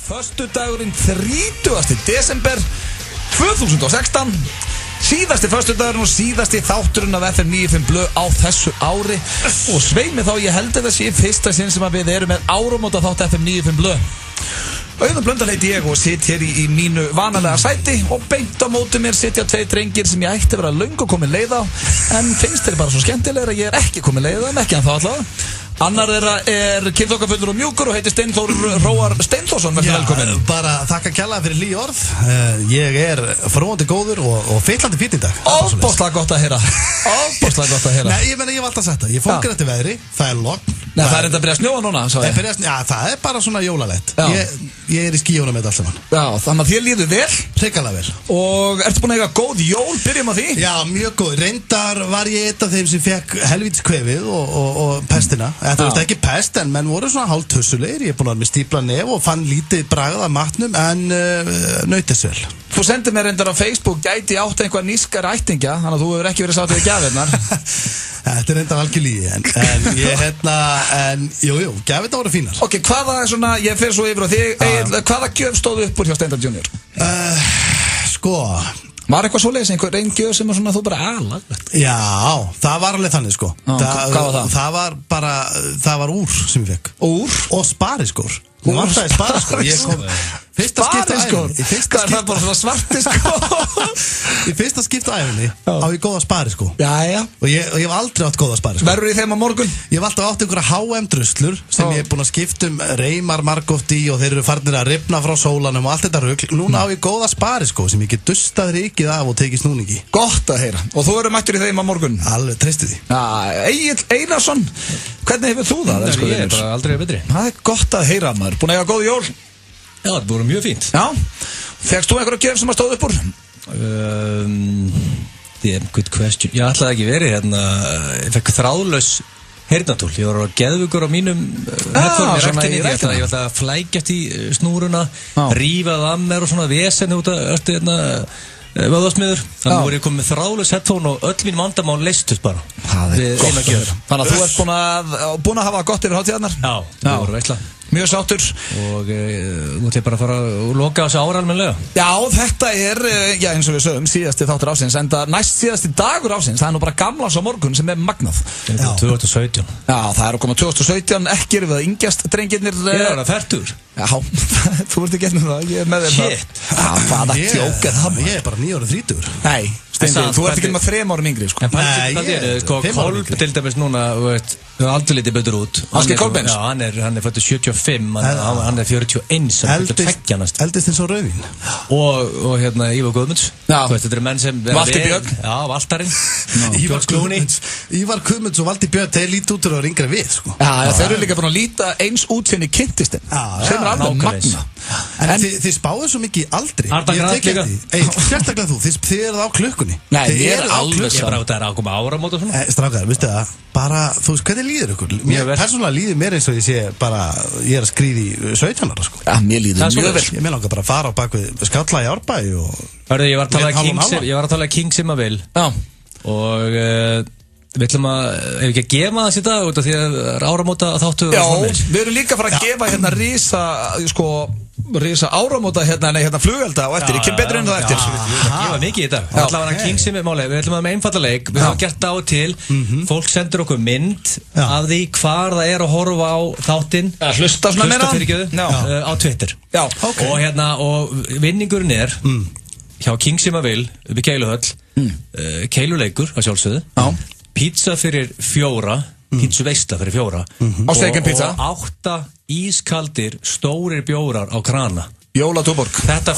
Föstudagurinn 30. desember 2016. Síðasti föstudagurinn og síðasti þátturinn af FM 95 Blö á þessu ári. Og svei mig þá, ég held að það sé fyrsta sinn sem að við erum með áramóta þátt FM 95 Blö. Auðun Blöndal heiti ég og sitt hér í mínu vanalega sæti og beint á móti mér sitja tvei drengir sem ég ætti að vera löngu komin leið á, en finnst þeir bara svo skemmtilegur að ég er ekki komin leið á þeim, ekki en þá allavega. Annar þeirra er kynþokkafullur og mjúkur og heitir Steinþór Róar Steinþórsson. Verður velkominn. Bara þakka kærlega fyrir hlý orð. Ég er fróðandi góður og fyllandi fínn í dag. Ofboðslega gott að heyra. Ofboðslega gott að heyra. Nei, ég hef alltaf sagt það. Ég fókir eftir veðri, það er logn. Nei, það er enda að byrja að snjóa núna, svo ég. Já, það er bara svona jólalegt. Ég er í skíunum með þetta allt saman. Já, þannig að þér líður vel. Hrikalega vel. Og ertu búin að eiga góð jól? Byrjum á því. Já, mjög góð. Reyndar var ég einn af þeim sem fekk helvítskvefið og pestina. Þetta var ekki pest, en menn voru svona hálf tussulegir. Ég er búin að vera með stípla nef og fann lítið bragð af matnum, en nautist vel. Þú sendið mér reyndar á Facebook, gæti átt einhver nískar ættingja, þannig að þú hefur ekki verið sátt við gjafirnar. Þetta er reyndar algjör lygi, en ég jú, gjafirnar voru fínar. Ok, hvaða er svona, ég fer svo yfir á þig, hvaða gjöf stóð upp úr hjá Steindar Junior? Sko... Var eitthvað svoleiðis, einhver einn gjöf sem er svona þú bara aðlaglegt? Já, það var alveg þannig sko. Hvað var það? Það var bara, það var úr sem ég fekk. Úr? Og spariskór. Hún var það í spariskór. Ég kom fyrsta skipta æfinni. Hvað er það bara svona svartiskór? Í fyrsta skipta æfinni á ég góða spariskó. Jæja. Og ég hef aldrei átt góða spariskó. Verður í þeim á morgun? Ég hef alltaf átt einhverja H&M-druslur sem ég hef búin að skipta reymar margóft í og þeir eru farnir að rifna frá sólanum og allt þetta rugl. Núna á ég góða spariskó sem ég get dustað rykið af og tekið snúningi. Gott að heyra. Og þú eru mættur í þeim á morgun? Alveg, treystu því. Egill Einarsson, hvernig hefur þú það? Ég er bara aldrei betri. Það er gott að heyra, maður. Búin að eiga góð jól? Já, það voru mjög fínt. Já. Fékkst þú einhverja gjöf sem að stóð upp úr? Good question. Ég ætlaði ekki verið hérna. Ég fekk þráðlaus heyrnartól. Ég var geðveikur á mínum headphone í ræktinni. Ég ætlaði að flækjast í snúruna, rífa það af mér og svona vesenni út af vöðvasmiður. Þannig voru ég komið með þráðlaus headphone og öll mín vandamál leystust bara. Það er gott að heyra. Þannig að þú ert búin að hafa gott yfir hátíðarnar? Já, það voru veitla. Mjög sáttur. Og nú ætlum ég bara að fara og loka á þessu ára almennilega. Já, þetta er, eins og við sögum, síðasti þáttur ásins, en það næst síðasti dagur ásins, það er nú bara gamlas á morgun sem er magnað. Það er 2017. Já, það er að koma 2017, ekki eru við að yngjast drengirnir. Ég er að fertur. Já, þú ert ekki ennum það, ég er með þér það. Shit. Já, hvaða djók er það? Ég er bara 9 ára 30. Nei, Steindi, þú ert ekki með 3 árum yngri, sko. En Kolb til dæmis núna, við aldrei litið betur út. Ásgeir Kolbeins? Já, hann er fættur 75, hann er 41, hann er 42 næst. Eldist eins og rauðvín. Og hérna Ívar Guðmunds. Já. Þú veist, þetta eru menn sem... Valdi Björn. Já, Valtarinn. Ívar Guðmunds og Valdi Björn, þeir líti út og eru yngri við, sko. Já, þeir eru líka búin að líta eins út fyrir kynntistinn. Sem er alveg magna. En þið spáðu svo mikið aldrei. Arda Grant líka. Sérstaklega þú, þið eruð á klukkunni. Nei, ég er alveg Ég bara út að það er að koma áramót og svona. Strákar, veistu það, bara, þú veist, hvernig líður ykkur? Mér persónulega líður mér eins og ég sé bara, ég er að skríða í 17 ára, sko. Já, mér líður mjög vel. Ég meina okkar bara að fara á bakvið skalla í Árbæ og... Hörðu, ég var að tala King Simaville. Já. Og við ætlum að, ef ekki að gefa það sér dag út af því að áramóta þáttu Já, við erum líka að fara að gefa hérna risa áramóta hérna flugelda og eftir, ég kem betur inn það eftir. Við ætlum að gefa mikið í dag. Allavega King Simaville, við ætlum að með einfalda leik, við höfum gert það á til, fólk sendur okkur mynd af því hvar það er að horfa á þáttinn, hlusta á Twitter. Já, og vinningurinn er hjá King Simaville upp í Keiluhöll, keiluleikur að sjálfsögðu, pizza fyrir 4, pizzaveisla fyrir 4 á steikinn pizza og 8 ískaldir stórir bjórar á krana. Jóla Túborg. Þetta er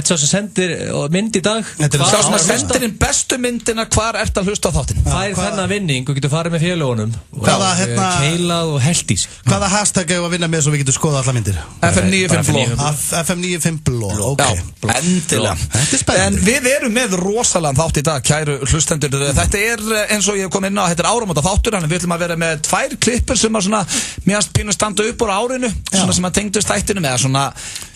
svo sem sendir mynd í dag. Sá sem að sendir inn bestu myndina hvar ert að hlusta á þáttinn. Fær þennan vinning og getur farið með félagunum keilað og held í sig. Hvaða hashtag hefur að vinna með svo við getum skoða alla myndir? FM 95 Bló. FM 95 Bló, ok. Já, endilega. Þetta er spennandi. En við erum með rosalega þátt í dag, kæru hlustendur. Þetta er, eins og ég kom inn á, þetta er áramóta þáttur, en við ætlum að vera með 2 klippur sem að svona, mér pínu standa upp úr árinu, svona sem að tengdust þættinum, eða svona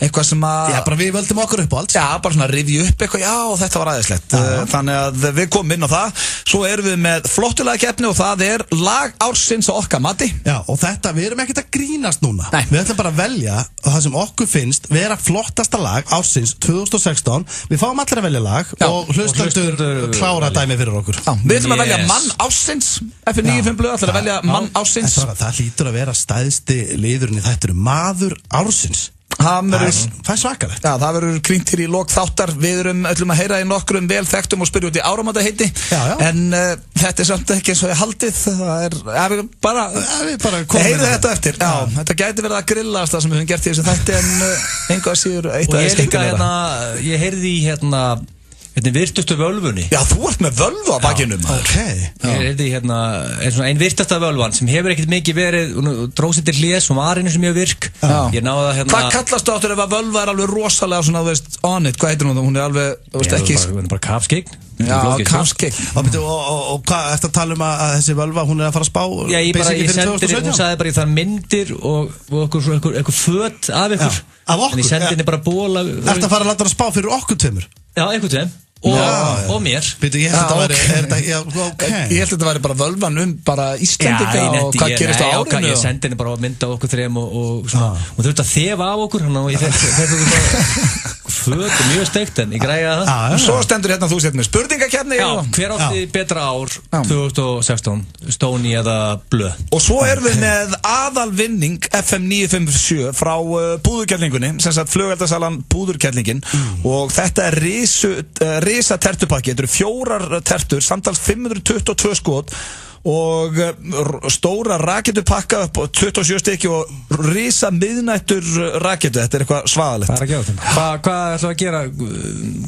eitthvað sem að Já, bara við völdum okkur upp á allt. Já, bara svona rifja upp eitthvað, já, þetta var æðislegt. Þannig að við komum inn á það. Svo erum við með flottulega keppni og það er lag ársins á okkar mati. Já, og þetta, við erum ekkert að grínast núna. Nei. Við ætlum bara að velja það sem okkur finnst vera flottasta lag ársins 2016. Við fáum allir að velja lag og hlustendur klára dæmi fyrir okkur. Já, við ætlum að velja mann ársins. F95 blöð ætlum að velja mann ársins. Það hlýtur að vera stæðsti liðurinn í þættinu maður ársins. Það er svakalegt. Já, það verður krýnt hér í lok þáttar. Við ætlum að heyra í nokkrum vel þekktum og spyrja út í áramótaheiti. En þetta er samt ekki eins og ég haldið. Það er, við bara heyrðu þetta eftir. Já, þetta gæti verið að grillast það sem við höfum gert í þessu þætti en einhvað síður eitt að skemmtilegra. Ég heyrði í virtustu völvunni. Já, þú ert með völvu á bakinum. Ok. Ég heyrði ein virtasta völvan sem hefur ekkert mikið verið, dróð sér til hlés og var einu sem ég virk. Ég náði að Hvað kallast þú áttur ef að völva er alveg rosalega svona, þú veist, on it, hvað heitir hún? Hún er alveg, þú veist, ekki Hún er bara kapskeign. Já, kapskeign. Og hvað eftir að tala að þessi völva, hún er að fara að spá ég sendi hún sagði bara ég þarf myndir og eitthvað föt af ykkur. Af okkur? En ég sendi henni bara bóla. Eftir að fara að láta að spá fyrir okkur tveimur? Já, einhvern veginn. Og mér. Ég held að þetta væri bara völvan bara Íslendinga og hvað gerist á árinu. Ég sendi henni bara mynda á okkur þrem og svona. Hún þurfti að þefa af okkur og ég fekk föt og mjög steikt en ég græði það. Svo stendur hérna þú sér með spurningakeppni. Já, hver átti betra ár 2016, Stóni eða Blöð? Og svo erum við með aðalvinning FM 957 frá Búðurkerlingunni, sem sagt flugeldasalan Búðurkerlingin og þetta er risa tertupakki, þetta eru 4 tertur, samtals 522 skot og stóra raketupakka upp á 27 stykki og risa miðnættur raketu, þetta er eitthvað svaðalegt. Hvað er að gera þetta? Hvað ætlum við að gera?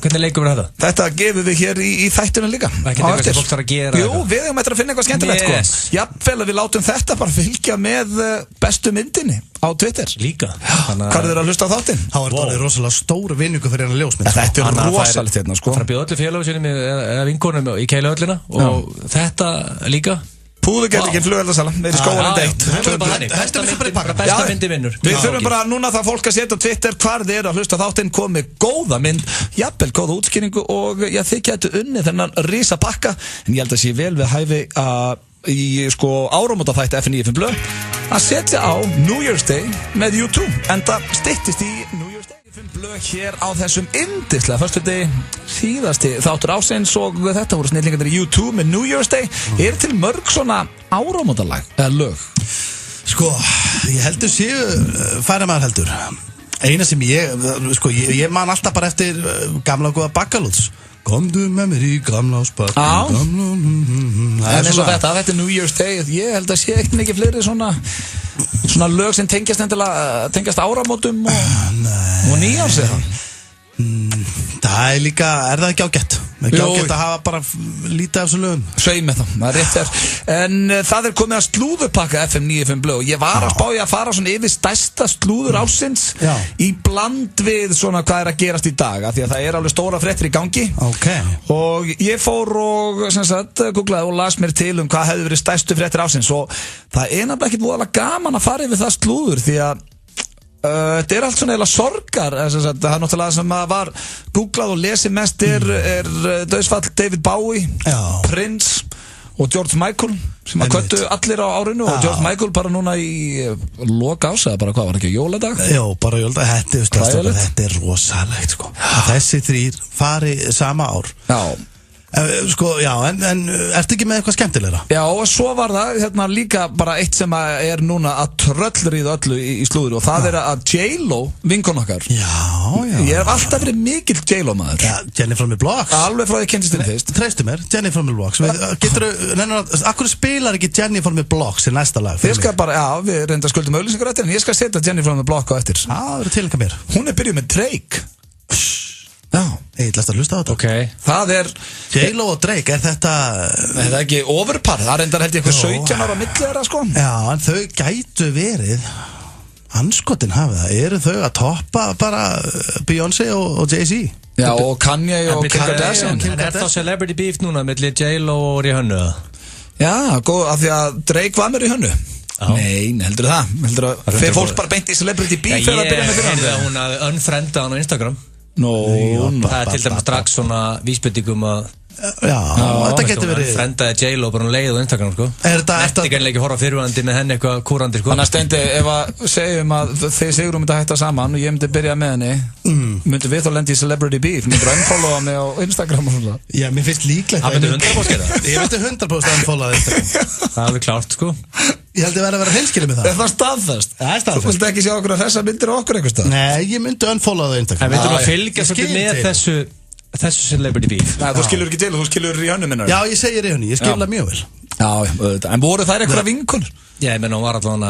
Hvernig leikum við þetta? Þetta gefum við hér í þættinu líka. Ekki eitthvað sem fólk þarf að gera? Jú, við hefum eftir að finna eitthvað skemmtilegt sko. Jafnvel að við látum þetta bara fylgja með bestu myndinni á Twitter. Líka. Hvað er að hlusta á þáttinn? Þá er þetta rosalega stóru vinningu fyrir hennar ljósmynd. Þetta er rosalegt hérna sko. Það er að bjóða öllu félagum sínum eða vinkonum í Keilahöllina og þetta líka. Búðurkerlingin flugeldasala, við erum skólanum deitt. Besta myndi vinnur. Við þurfum bara núna það fólk að setja á Twitter hvar þið eru að hlusta þáttinn, komið góða mynd, jafnvel góða útskýringu og þið getur unnið þennan risa pakka, en ég held að sé vel við hæfi í áramótaþætti F95 blöð að setja á New Year's Day með U2, enda styttist í New Year's Day. Blöð hér á þessum yndislega föstudegi, síðasti þáttur ársins og þetta voru snillingarnir í U2 með New Year's Day. Er til mörg svona áramótalag eða lög? Sko, ég heldur séu færa maður heldur. Eina sem ég man alltaf bara eftir gamla og góða Baggalúts. Komdu með mér í gamla og spart. En eins og þetta er New Year's Day. Ég held að sé eitt mikið fleiri svona lög sem tengjast áramótum og nýjárs eða? Það er líka, er það ekki ágætt? Ekki ágætt að hafa bara lítið af þessu lögum? Sveið með það er rétt þér. En það er komið að slúðurpakka FM 95 blöð og ég var að spá ég að fara svona yfir stærsta slúður ársins í bland við svona hvað er að gerast í dag, af því að það er alveg stóra fréttir í gangi. Og ég fór og googlaði og las mér til hvað hefði verið stærstu fréttir ársins og það er nefnilega ekkert voðalega gaman að fara yfir það slúður því að þetta er allt svona eða sorgar. Það er náttúrulega sem að var googlað og lesið mest er dauðsfall David Bowie, Prince og George Michael sem að köttu allir á árinu og George Michael bara núna í loka ás eða bara hvað var ekki jóladag? Já, bara jóladag. Þetta er rosalegt sko. Þessi þrír fari sama ár. Sko, já, en ertu ekki með eitthvað skemmtilegra? Já, og svo var það líka bara eitt sem er núna að tröllríða öllu í slúður og það er að J.Lo, vinkon okkar. Ég hef alltaf verið mikill J.Lo maður. Jenny from the Blocks. Alveg frá því kynntist þinn fyrst. Treystu mér, Jenny from the Blocks. Akkur spilar ekki Jenny from the Blocks í næsta lag? Þið skal bara, við reynda skuldum auglýsingar eftir en ég skal setja Jenny from the Block á eftir. Það eru tilhengar mér. Hún er byrjuð með Drake. Ég ætla að hlusta á þetta. Það er J.Lo og Drake, er þetta Er það ekki overpar? Það reyndar held ég eitthvað 17 ára milli þeirra sko. Já, en þau gætu verið anskotin hafa það. Eru þau að toppa bara Beyoncé og Jay-Z? Já, og Kanye og Kim Kardashian. En er það celebrity beef núna milli J.Lo og Rihanna? Já, góð, af því að Drake var með Rihanna. Nei, heldur það? Heldur það? Fer fólk bara beint í celebrity beef eða byrja með fyrir hann? Ég hún að unfrienda hann á Instagram. Það til dæmis strax svona vísbendingum að Já, þetta getur verið Frendaði J-Lo bara leið á Instagram sko. Netti kannski ekki horfa fyrirvandi með henni eitthvað kúrandi sko. Þannig að Steindi, ef að segjum að þið Sigrún myndi að hætta saman og ég myndi byrja með henni myndi við þá lendi í celebrity beef myndir að unfollowa mig á Instagram og svona. Já, mér finnst líklegt Það myndi 100% gera Ég myndi 100% unfollowa Instagram Það er alveg klárt sko. Ég held að vera hreinskilið með það Er það staðfest? Það er staðfest Þú vilt ekki sjá okkur að þessa myndir á okkur einhvers stað? Nei, ég myndi unfollowa Instagram En við þurfum að fylgja svolítið með þessu celebrity beef. Nei, þú skilur ekki til og þú skilur í hönnu minnar. Já, ég segir í hönnu, ég skil það mjög vel. Já, en voru þær eitthvað vinkonur? Já, ég menn, hún var eldan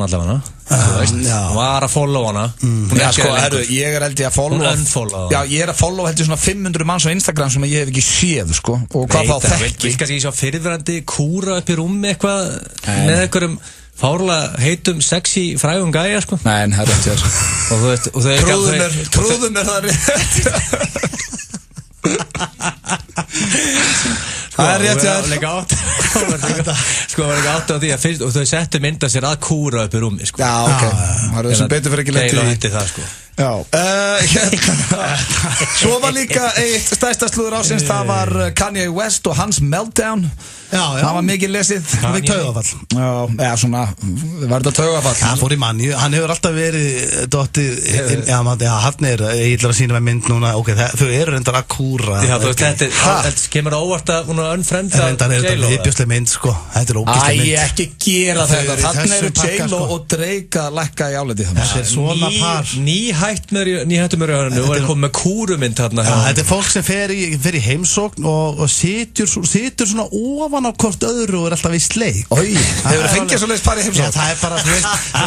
allavega, hún var að follow hana. Já, sko, herru, ég held ég að follow. Hún unfollow. Já, ég að follow held ég svona 500 manns á Instagram sem ég hef ekki séð, sko. Og hvað þá þekki? Vil kannski sjá fyrirverandi kúra upp í rúmi eitthvað með einhverjum fárlega heitum, sexy, frægum gæja, sko. Nei, en herru, þetta trúðum er það rétt. Það er rétt sko, var ekki átt á því að fyrst og þau settu mynda sér að kúra upp í rúmi sko. Já, ok, það er þessum betur fyrir ekki lent í það sko. Já, svo var líka eitt stærsta slúður ásins, það var Kanye West og hans meltdown. Já, það var mikið lesið. Það var taugafall. Já, svona, var þetta taugafall? Það fór í manni, hann hefur alltaf verið dottið, hann ég ætla að sína með mynd núna, ok, þau eru reyndar að kúra. Já, þú veist, þetta kemur óvart að hún unfrienda reyndar er þetta viðbjóðsleg mynd, sko, þetta er ógeðsleg mynd. Æ, ekki gera þetta, þannig eru J-Lo og Drake að lækka í áleiti. Þetta er svona par. Nýhættum mér í hörnu og er komið með kúrumynd þarna. Þetta er fólk sem fer í heimsókn og situr svona ofan á hvort öðru og er alltaf í sleik. Ói, hefur það fengið svo leiðis par í heimsókn? Já, það er bara, þú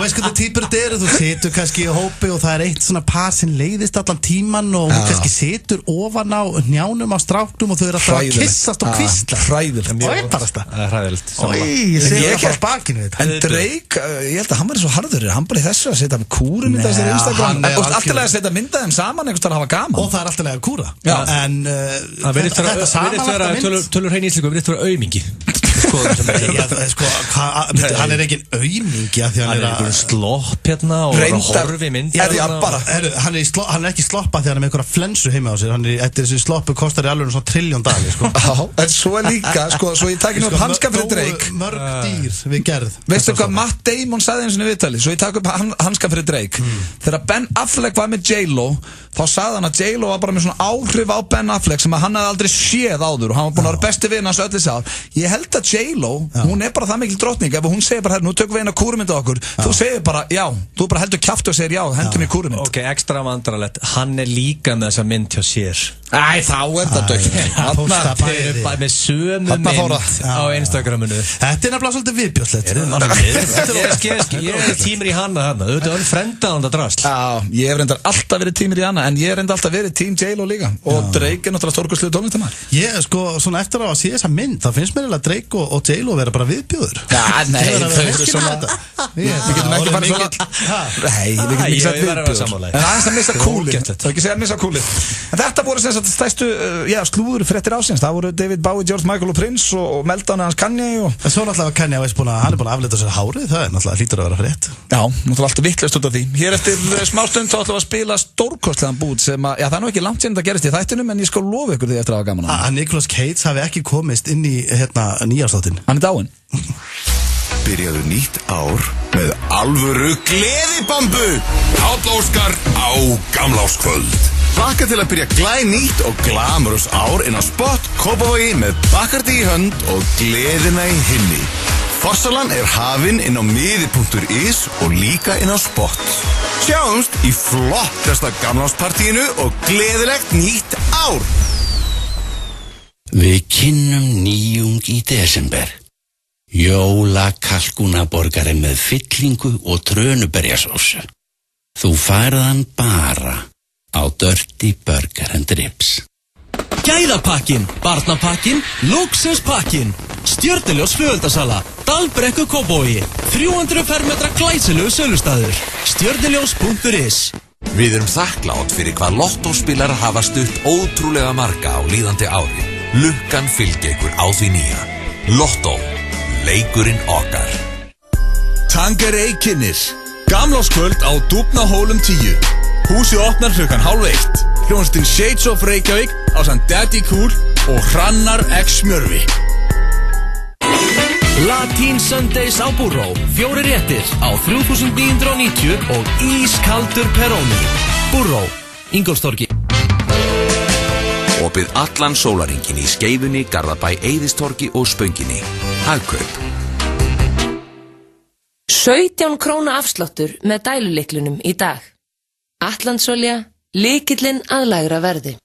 veist hvernig týpur þetta eru, þú situr kannski í hópi og það er eitt svona par sem leiðist allan tíman og hún kannski situr ofan á njánum á stráknum og þau eru alltaf að kissast og kvistla. Hræðilegt. Það er bara það. Það er hræðilegt. Ég sé það frá bakinu þetta. En Drake, ég held að hann var svo harður, hann bara í þessu að setja kúrumynda þessir Instagram. Alltaf að setja mynda þeim saman einhvers að hafa gaman. Og það er alltaf að kúra. En það virðist vera tölur hrein íslensku, virðist vera aumingi. Hann er ekki aumingi að því hann er að slopp hérna og horfi mynd. Hann er ekki sloppa því hann er með einhverja flensu heima á sér. Eftir þessi sloppu kostar í alveg svona $1 trillion sko. En svo er líka, svo ég takk upp hanskan fyrir Drake. Mörg dýr við gerð. Veistu hvað Matt Damon sagði eins og viðtalið? Svo ég takk upp hanskan fyrir Drake. Þegar Ben Affleck var með J-Lo, þá sagði hann að J-Lo var bara með svona áhrif á Ben Affleck sem að hann hefði aldrei séð áður og hann var búinn að vera besti vinn hans öll þessi ár. Ég held að J-Lo, hún er bara það mikil drottning. Ef hún segir bara, nú tökum við eina kúrumynd á okkur, þú segir bara, já, þú bara heldur kjaftu og segir já, hendur mér kúrumynd. Ok, ekstra vandralett, hann er líka með þessa mynd hjá sér. Æ, þá er það dögt. Þeir eru bara með sömu mynd á Instagraminu. Þetta er nefnilega svolítið viðbjóðslegt. Ég er tímur í hana þarna, auðvitað unfrenda hann það drasl. Já, ég hef reyndar alltaf verið tímur í hana, en ég hef reyndar alltaf verið tím J-Lo líka. Og Drake er náttúrulega stórkostlegur tónlistarmaður. Ég, sko, svona eftir að sé þessa mynd, þá finnst mér eiginlega Drake og J-Lo vera bara viðbjóður. Já, nei, þau eru svona... Við getum ekki farið svona... Nei, við getum ekki sett viðbjóður. En aðeins að missa kúlið. Það ekki segja að missa kúlið. En þetta voru sem sagt stærstu slúður fréttir ásins. Það voru David Bowie, George Michael og Prince og meltdownu hans Kanye og... En svo náttúrulega Kanye West hann er búinn að afleita sér hárið. Það er náttúrulega hlýtur að vera frétt. Já, náttúrulega alltaf vitlaust út af því. Hér eftir smástund þá ætlum við að spila stórkostlegan bút sem að... Já, það er nú ekki langt síðan þetta gerist í þættinum en ég skal lofa ykkur því eftir að hafa gaman að Nicolas Cage hafi ekki komist inn í nýjársþáttinn. Hann er dáinn. Byrjaðu nýtt ár með alvöru gleðibambu. Páll Óskar á gamlárskvöld. Hlakka til að byrja glænýtt og glamurous ár inn á Spot Kópavogi með Bacardi í hönd og gleðina í hinni. Forsalan er hafin inn á miði.is og líka inn á Spot. Sjáumst í flottasta gamlárspartíinu og gleðilegt nýtt ár. Við kynnum nýjung í desember. Jólakalkunaborgari með fyllingu og trönuberjasósu. Þú færðan bara á Dirty Burger and Ribs. Gæðapakkin, barnapakkin, lúxuspakkin. Stjörnuljós flugeldasala, Dalbrekku Kópavogi. 300 fermetra glæsilegu sölustæður. Stjörnuljós.is. Við erum þakklátt fyrir hvað lottóspilarar hafa stutt ótrúlega marga á líðandi ári. Lukkan fylgja ykkur á því nýja. Lottó, leikurinn okkar. Tangerey kynnir Gamlárskvöld á Dúfnahólum 10. Húsið opnar klukkan 12:30. Hljómsveitin Shades of Reykjavík ásamt Daddy Cool og Hrannar X Mjörvi. Latín Sundays á Burró, 4 réttir á 3.990 og ískaldur Peroni. Burró, Ingólfstorgi. Opið allan sólarhringinn í Skeifunni, Garðabæ, Eiðistorgi og Spönginni. Hagkaup. 17 króna afsláttur með dælulyklunum í dag. Atlandsolja, lykillinn að lægra verði.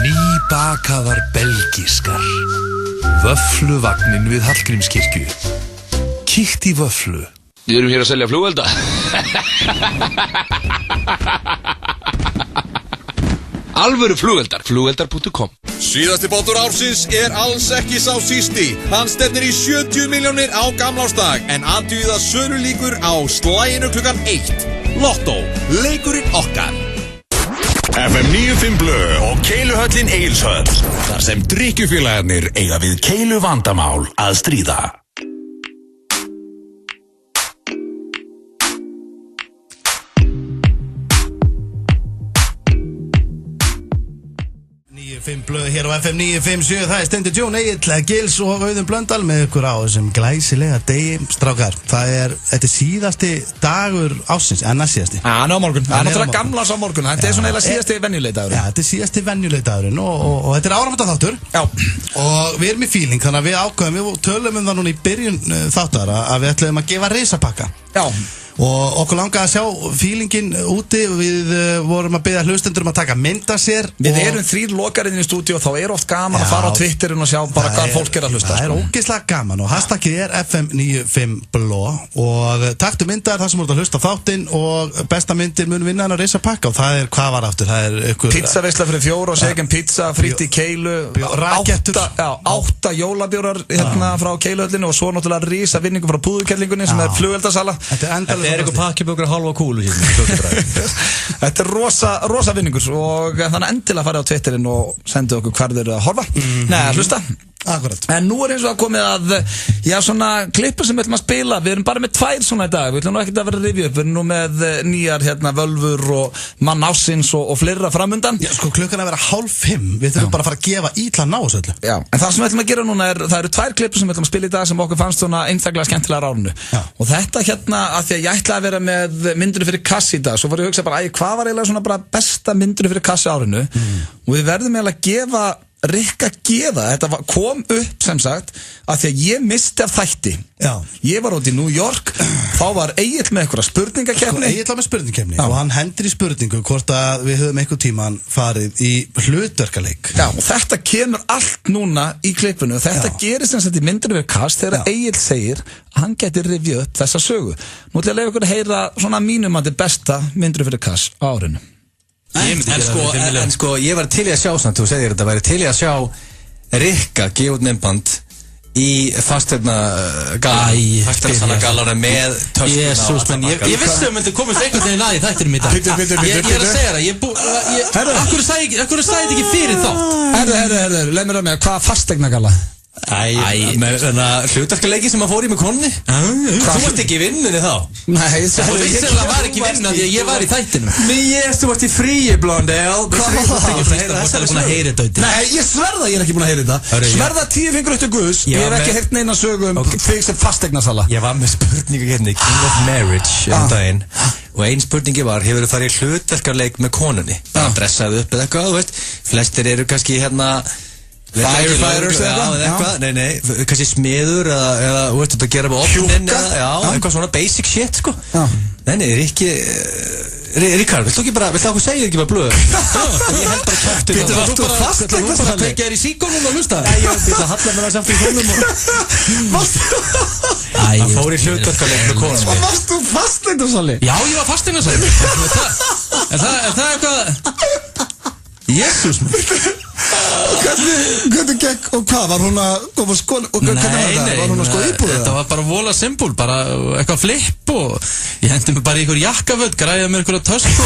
Nýbakaðar belgiskar. Vöffluvagnin við Hallgrímskirkju. Kíkt í vöfflu. Við erum hér að selja flugvelda. Alvöru flugveldar, flugveldar.com. Síðasti bátur ársins alls ekki sá sísti. Hann stefnir í 70 milljónir á gamlársdag, en athugið að sölu líkur á slaginu klukkan 1. Lottó, leikurinn okkar. FM 95 Blö og Keiluhöllin Egilshöll. Þar sem drykkjufélagarnir eiga við keilu vandamál að stríða. Blöð hér á FM 957, það Steindi Jón, Egill Gils og Auðun Blöndal með ykkur á þessum glæsilega degi. Strákar, þetta síðasti dagur ársins, annars síðasti. Hann á morgun, það náttúrulega gamlas á morgun. Þetta svona eiginlega síðasti venjulegi dagurinn. Já, þetta síðasti venjulegi dagurinn og þetta áramóta þáttur. Já. Og við erum í feeling, þannig að við ákveðum, við tölum það núna í byrjun þáttar að við ætlum að gefa risapakka. Já. Og okkur langaði að sjá feelingin úti. Við vorum að biðja hlustendur að taka mynda sér. Við erum 3 lokarinn í stúdíu og þá oft gaman að fara á Twitterin og sjá bara hvað fólk að hlusta. Það ógeðslega gaman og hashtagið FM 95 Blö. Og taktu myndar þar sem voruð að hlusta þáttinn og besta myndir mun vinna hann að reysa pakka. Og það hvað var aftur? Það ykkur pizzaveisla fyrir 4 og segin pizza, fritt í Keilu, 8 jólabjórar frá Keiluhöllinu og svo náttúrulega risa vinningu frá Púðurkellingunni sem flugveldasala. Þetta eitthvað pakkibökur halva kúlu. Þetta rosa vinningur og þannig endilega farið á Twitterin og sendu okkur hvar þeir eru að horfa. Nei, að hlusta. Akkurat. En nú eins og að komið að svona klippur sem við ætlum að spila. Við erum bara með 2 svona í dag. Við ætlum nú ekkert að vera að rifja upp. Við erum nú með nýjar völvur og mann ásins og fleira framundan. Já, sko klukkan að vera 4:30. Við þurfum bara að fara að gefa ítla ná þessu öllu. Já, en það sem við ætlum að gera núna það eru 2 klippur sem við ætlum að spila í dag sem okkur fannst svona einstaklega skemmtilega rárunu. Og þetta að því að ég ætla að vera með myndinu fyrir kassi í dag, svo var ég að hugsa bara, hvað var eiginlega svona bara besta myndinu fyrir kassi árinu? Og við verðum eiginlega að gefa Rikka geða, þetta kom upp sem sagt að því að ég misti af þætti. Já. Ég var út í New York, þá var Egill með einhverja spurningakeppni. Egill var með spurningakefni og hann hendur í spurningu hvort að við höfum einhver tíman farið í hlutverkaleik. Já, og þetta kemur allt núna í klippinu. Þetta gerist sem sagt í myndinu við kast þegar Egill segir að hann geti rifjað upp þessa sögu. Nú ætla ég að leyfa ykkur að heyra svona mínum að þetta besta myndinu fyrir kast á árinu. En sko, ég var til í að sjá svona, þú segir þetta, væri til í að sjá Rikka gefa út nefnband í fasteignarsala galana með töskuna. Jesús, menn, ég vissi að myndi komast einhvern veginn að í þættinum í dag. Ég er að segja það, akkur sagði þetta ekki fyrir þá? Herðu, leið mér að með, hvað fastegnagalla? Með hlutarkaleiki sem að fór í með konni. Þú varst ekki í vinnunni þá? Nei, þú vissulega var ekki í vinnunni því að ég var í þættinum. Þú varst í fríi, Blondale. Hvað var það? Þú varst alveg búin að heyra þetta. Nei, ég sverða ég er ekki búin að heyra þetta. Sverða 10 fingur eftir Guðs. Ég hef ekki heyrt neina sögu þig sem fastegnarsala. Ég var með spurningu hérna í King of Marriage daginn. Og ein spurningi var, hefur þú farið í hlutverkarleik með konunni? Dressaði upp eða eitthvað, þú veist. Flestir eru kannski firefighters eða eitthvað, nei, kannski smiður eða, þú veist, þetta gera með opnin eitthvað svona basic shit, sko. Nei, Ríkard, viltu okkur segja ekki með blöð? Ég held bara kæftu það. Þú bara tekja þér í síkónum og hlusta? Nei, ég vil að halla mér að samt í hólum Það fór í hlutverkaleik með konum. Varst þú fasteignarsali? Já, ég var fasteignarsali. Er það eitthvað? Jesús mér. Hvernig gekk og hvað? Var hún að koma skóla? Nei, var hún að skoða íbúða? Þetta var bara vola simpul, bara eitthvað flipp og ég hendi mig bara í ykkur jakkaföld, græði mér ykkur á tösku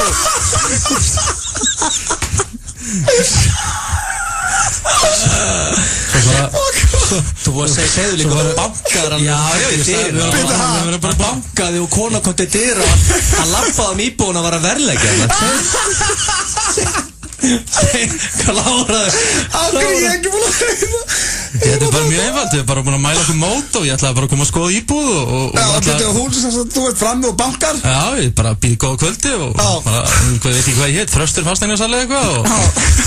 Þú var að segja líka bara bankaður. Já, ég segði við verðum bara bankaði og kona kom til dyra og hann lappaði íbúðuna og var að verðleggja hvað láraði Ákveð ég ekki búin að heyra Þetta bara mjög einfalt, við bara búin að mæla okkur mót og ég ætlaði bara að koma að skoða íbúð og hún sem þú ert frammi og bankar Já, ég bara býði góða kvöldi og bara, veit ekki hvað ég heit, Þröstur fasteignarsali eitthvað og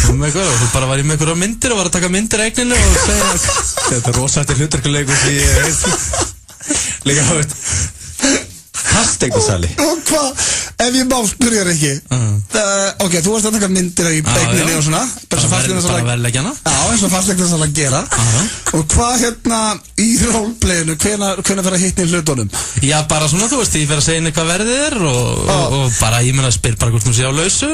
þú bara var ég með einhverja myndir og var að taka myndir eigninu og segja Þetta er rosættir hlutarkuleikur því ég veit líka, þú veist fasteignarsali Og hvað, ef ég má spyrja ekki Ok, þú varst að taka myndir í eigninni og svona Bara verðleggjana Já, eins og fasteignarsala að gera Og hvað í roleplayinu, hvenær fer að hitna í hlutunum? Já, bara svona, þú veist, ég fer að segja henni hvað verðið er og bara, ég meina, spyr bara hvort hún sé á lausu og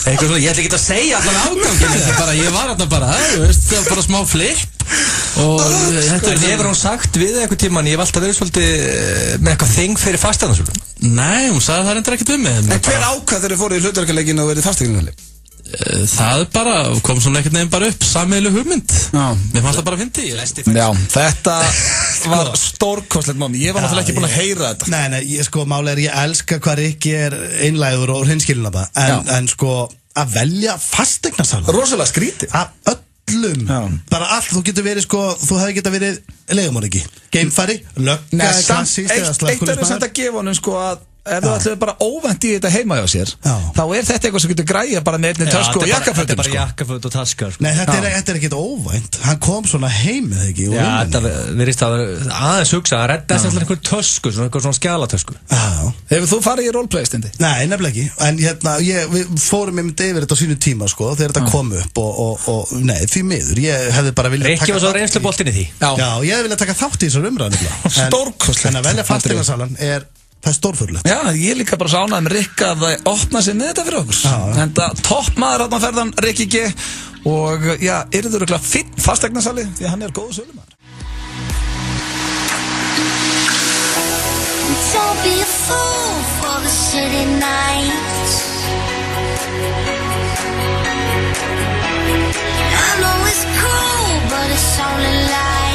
eitthvað svona, ég ætla ekki að segja allan ágangin ég var þarna bara, þú veist, það var bara smá flip og þetta hefur hún sagt við eitthvað tíman, ég hef alltaf verið svolítið með eitthvað þing fyrir fasteignarsölu Nei, hún sagði að það endur ekkert mig En hver ákvað þegar þið fóruð í hlutverkaleikinu og verið fasteignarsali? Það bara, kom svona ekkert nefn bara upp sameiginleg hugmynd Mér fannst það bara að fyndi Já, þetta var stórkostlegt mámi Ég var náttúrulega ekki búin að heyra þetta Nei, máli ég elska hvað Rikki er einlægur og hreinskilin en sko, að velja fasteignarsala Rosalega skrítið Af öllum, bara allt, þú getur verið sko, þú hefði getað verið leigumorðingi geimfari, lögga, klassíst Eitt er samt að gefa honum sko að ef þú ætlaði bara óvænt í þetta heima hjá sér þá er þetta eitthvað sem getur græja bara með einni tösku og jakkafötum Þetta er bara jakkaföt og taskar Nei, þetta er ekkert óvænt Hann kom svona heim eða ekki Já, þetta verðist að aðeins hugsa að redda þess að einhver tösku, eitthvað svona skjálatösku Hefur þú farið í roleplay stindi? Nei, nefnilega ekki En við fórum einmitt yfir þetta á sínu tíma sko þegar þetta kom upp og nei, því miður Ég hefði bara viljað taka Rikki var svo reynsluboltinn í því Já, ég hefði viljað taka þátt í þessar umræðu Það er stórfurlegt Já, ég líka bara sánaði með Rikka að það opna sig með þetta fyrir okkur En það toppmaður hann ferðan Rikki G Og já, yrður örugglega fínn fasteignarsali Því hann er góð sölumaður Don't be a fool for the city nights I know it's cool, but it's only light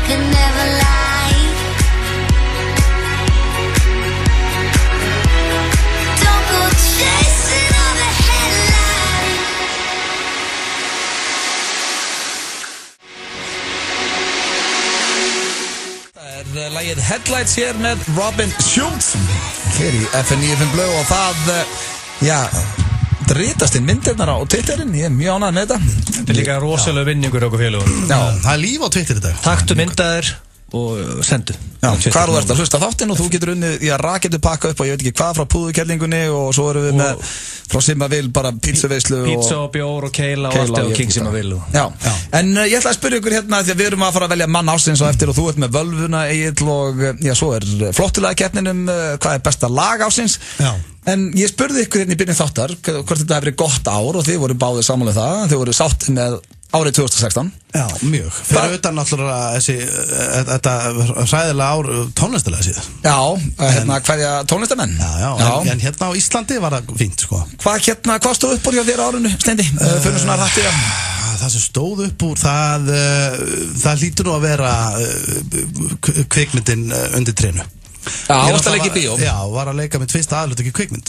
Could never lie Don't go chasing all the headlines Það er lagið Headlights hér með Robin Schulz Hér í FN95 Blöð og það, rítast inn myndirnar á Twitterin, ég er mjög ánægð með þetta Þetta er líka rosalega vinningur okkur félagum Það er líf á Twitter í dag Taktu myndaðir og sendu Hvar þú ert að hlusta þáttinn og þú getur unnið raketu pakka upp og ég veit ekki hvað frá púðukellingunni og svo erum við með frá Simavil bara pítsuveislu Pítsa og bjór og keila og allt og King Simavil En ég ætla að spyrja ykkur hérna því að við erum að fara að velja mann ársins og eftir og þú ert með völvuna Egill og svo er flottulega keppninum hvað er besta lag ársins En ég spurði ykkur hérna í byrjun þáttar hvort þetta hefur verið gott ár og þið voru báðir saman það þið voru sátt með árið 2016 Já, mjög Fyrir utan náttúrulega þetta hræðilega ár tónlistalega síðan Já, hverja tónlistamenn En hérna á Íslandi var það fínt sko Hvað stóð upp úr hjá þér árinu, Steindi? Fyrir svona rætti Það sem stóð upp úr það hlýtur nú að vera kvikmyndin Undir trénu Já, varst að leika í bíó Já, var að leika með tvist aðlutekki kvikmynd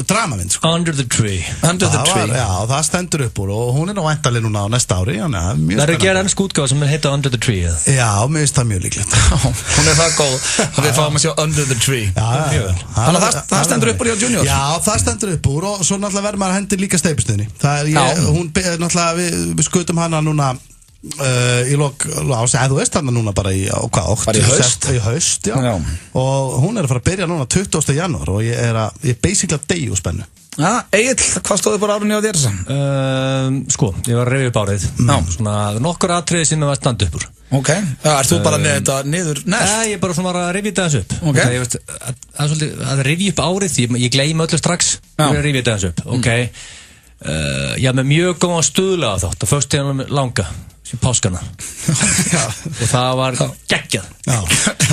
Dramamynd sko Under the Tree Já, það stendur upp úr og hún er nú væntanleg núna á næsta ári Það er að gera ennsk útgáfa sem heita Under the Tree Já, mér finnst það mjög líklegt Hún er það góð að við fáum að sjá Under the Tree Þannig að það stendur upp úr hjá Junior Já, það stendur upp úr og svo náttúrulega verður maður hendir líka steypustöðinni Við skutum hana núna í lok ás, eða þú veist hann núna bara í haust já. Og hún er að fara að byrja núna 20. janúar og ég er basically að deyja úr spennu Egill, hvað stóði bara árunni á þér þess? Sko, ég var að rifja upp árið svona nokkur atriði sem var stand upp úr Ok, er þú bara með þetta niður næst? Nei, ég bara svona var að rifja þetta þessu upp Það er svolítið að rifja upp árið ég gleymi öllu strax og rifja þetta þessu upp ég með mjög góðan stuðla á þátt og föstudeginum langa páskana og það var geggjað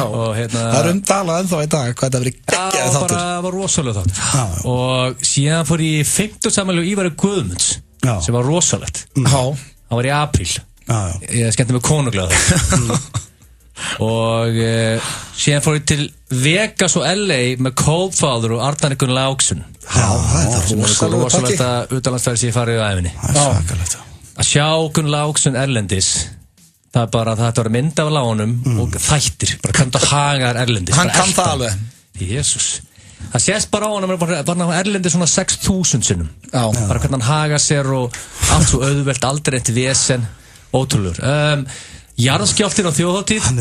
Og það umtalað ennþá í dag hvað þetta verið geggjaður þáttur. Það var rosalega þáttur. Og síðan fór ég 50 samanlegu Ívari Guðmunds sem var rosalegt. Það var í apríl. Ég skemmti mig konunglega og síðan fór ég til Vegas og LA með Coldfather og Arnar Gunn Láksson. Það er rosalegt að utanlandsferð sem ég farið á æfinni. Að sjá Gunn Láksson erlendis, það er bara, þetta var mynd af lánum og þættir, bara kannt að haga erlendis. Hann kann það alveg. Jésús. Það sést bara á hann, var erlendis svona 6.000 sinnum. Bara hvernig hann haga sér og allt svo auðvelt, aldrei eitt vesen, ótrúlegur. Jarðskjálftinn á þjóðhátíð sem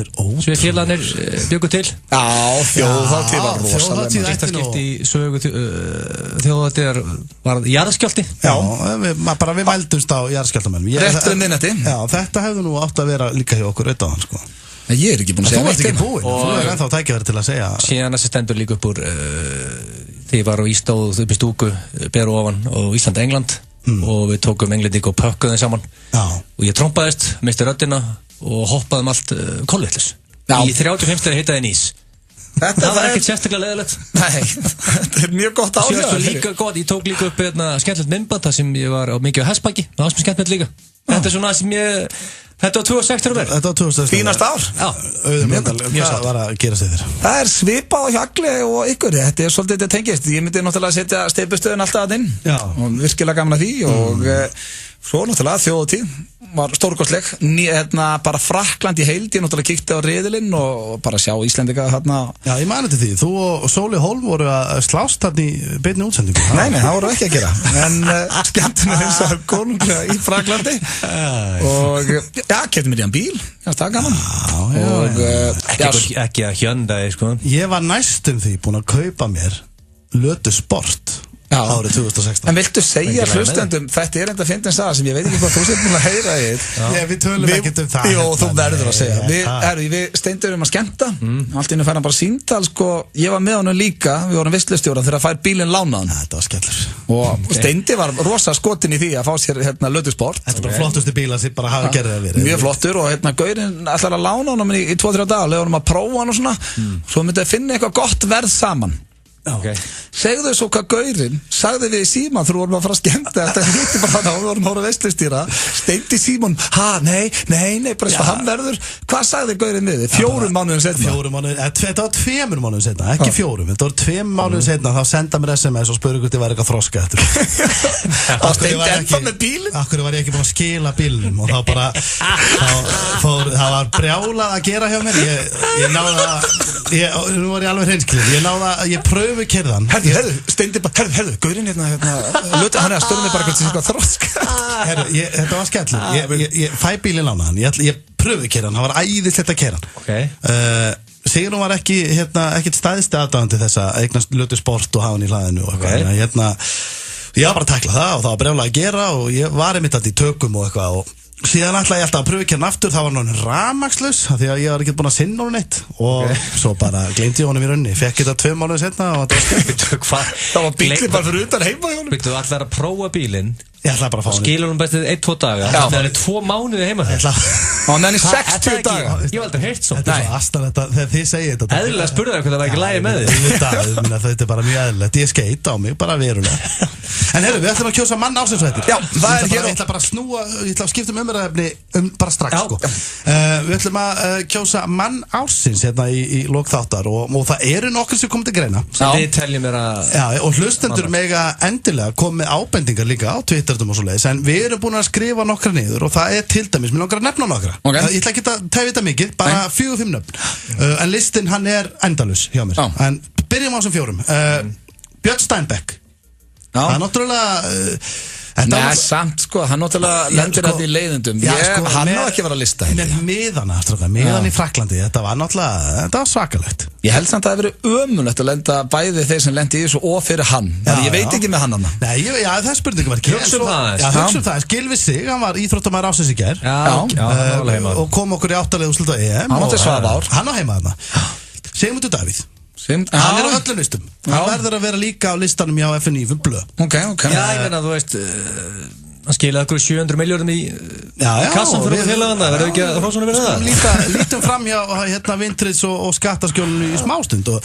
við félagarnir bjögum til. Þjóðhátíð var rosalega. Eittaskipti í sögu þjóðhátíðar var jarðskjálfti. Við vældumst á jarðskjálftamenn. Réttur minnetti. Þetta hefði nú átt að vera líka hjá okkur auðvitaðan, sko. Ég er ekki búin að segja neitt. Þú ert ekki búinn. Þú er ennþá tækifæri til að segja. Síðan þessi stendur líka upp úr þegar ég var á Ístóð upp í stúku, beru ofan og Ísland England og við tókum Englendinga og pökkuðum saman. Og ég trompaðist, misti röddina og hoppaðum allt kollvitlis. Í 35 þegar hittaði nýs. Það var ekkert sérstaklega leðilegt. Nei, þetta er mjög gott áhrif. Síðan líka gott, ég tók líka upp skemmtilegt myndband þar sem ég var á mikið á hestbaki. Það var sem skemmtilegt líka. Þetta er svona sem þetta var 2016 verð. Þetta var 2016. Fínast ár. Hvað var að gera sig þér? Það er svipað á Hjagli og ykkur. Þetta er svolítið þetta tengist. Ég myndi náttúrulega að setja steypustöðun alltaf að inn. Og virkilega gaman að því og svo náttúrulega þjóðhátíð var stórkostleg. Bara Frakkland í heild, ég náttúrulega kíkti á riðilinn og bara sjá Íslendinga þarna. Já, ég mani til því. Þú og Sóli Hólm voru að slást þarna í beinni útsendingu. Nei, það voru ekki að gera. En skemmtinn eins og konunglega í Frakklandi. Og keypti mér í hann bíl. Það var gaman. Ekki að Hyundai, sko. Ég var næstum því búinn að kaupa mér Lötu Sport árið 2016. En viltu segja hlustendum, þetta er enda fyndin saga sem ég veit ekki hvað þú sér búin að heyra í. Við tölum ekkert um það. Jó, þú verður að segja. Við steindurum að skemmta, allt innu fær hann bara síntal, sko. Ég var með honum líka, við vorum visslustjóra þegar að fær bílinn lánaðan. Þetta var skellur. Og Steindi var rosa skotin í því að fá sér Lötu Sport. Þetta er bara flottusti bíla sem bara hafa gerðið að vera. Mjög flottur og gaurinn ætlar að lána honum í 2-3 daga, leiður honum að prófa hann og svona. Svo myndið að finna eitthvað gott verð saman. Segðu svo hvað gaurinn sagði við í síman þegar við vorum að fara að skemmta þetta hitti bara hana og við vorum að hóra veistlustýra Steindi Símon, nei bara svo hann verður, hvað sagði gaurinn við þið? 4 mánuðum setna? Þetta var 2 mánuðum setna, ekki 4 þetta var 2 mánuðum setna, þá senda mér SMS og spurði hvort ég var eitthvað þroska eftir og Steindi enda með bílinn? Akkur var ég ekki búin að skila bílnum og þá bara það var brjálað að gera hjá mér ég náði að nú var ég alveg hreinskilinn, ég náði að ég pröfukeyrði hann. Steindi bara, gaurinn Lötu, hann er að stöðu mig bara eitthvað sem eitthvað þrosk. Þetta var skellur, ég fæ bílinn lánaðan, ég pröfukeyrði hann, það var æðislegt að keyra hann. Sigrún var ekkert stæðsti aðdáðandi þess að eignast Lötu Sport og hafa hann í hlaðinu og eitthvað. Ég var bara að tækla það og það var brjálað að gera og ég var einmitt alltaf í tökum og eitthvað og síðan ætlaði ég alltaf að pröfa hérna aftur, þá var hann rafmagnslaus því að ég var ekki búin að sinna honum neitt og svo bara gleymdi ég honum í rauninni, fekk þetta 2 mánuði setna og þetta var skemmt. Það var bílinn bara fyrir utan heima í honum. Þú ætlaði að prófa bílinn. Ég ætlaði bara að fá hann. Skilur hún bestið 1-2 daga. Það er 2 mánuði heima þegar. Og hann er í 60 daga. Ég var aldrei heyrt svo. Þetta er svo aðstæðan þegar þið segið þetta. Eðlilega spurði það hvað það var ekki lægi með þig. Þetta er bara mjög eðlilegt. Ég skeit á mig, bara verulega. En við ætlum að kjósa mann ársins og þetta. Já, það er hér. Ég ætla bara að snúa, ég ætla að skipta umræðefni bara strax, sko. Við ætlum að kjósa mann ársins hérna í lok þáttar og það eru nokkur sem komið til greina. Við teljum mér að... Já, og hlustendur mega endilega komið ábendingar líka á Twittertum og svo leiðis, en við erum búin að skrifa nokkra niður og það er til dæmis, mér langar að nefna nokkra. Ég ætla ekki að tefja þetta mikið, bara 4-5 nöfn. En listinn, hann er endalaus hjá mér. En byrjum á þessum 4. Björn Steinbeck. Það er náttúrulega... Nei, samt sko, hann náttúrulega lendir þetta í leiðindum. Hann á ekki að vera að lista. Með miðana, miðan í Frakklandi, þetta var náttúrulega, þetta var svakalegt. Ég held samt að það hefur verið ömulegt að lenda bæði þeir sem lendi í þessu og fyrir hann. Ég veit ekki með hann hana. Nei, það er spurningum var ekki. Hugsa það, Gylfi Sig, hann var íþróttamæður ársins í gær. Og kom okkur í 8. úrslit á EM. Hann átti Svavar. Hann á heima þarna. Sigmundur Davíð. Hann er á öllum listum. Hann verður að vera líka á listanum hjá FNÍ fyrir blöð. Ok. Já, ég meina, þú veist, Hann skilaði okkur 700 miljónum í kassan fyrir okkur félagana. Verður ekki að hrósa hann verið það? Lítum fram hjá Vintrids og skattaskjólinu í smástund. Og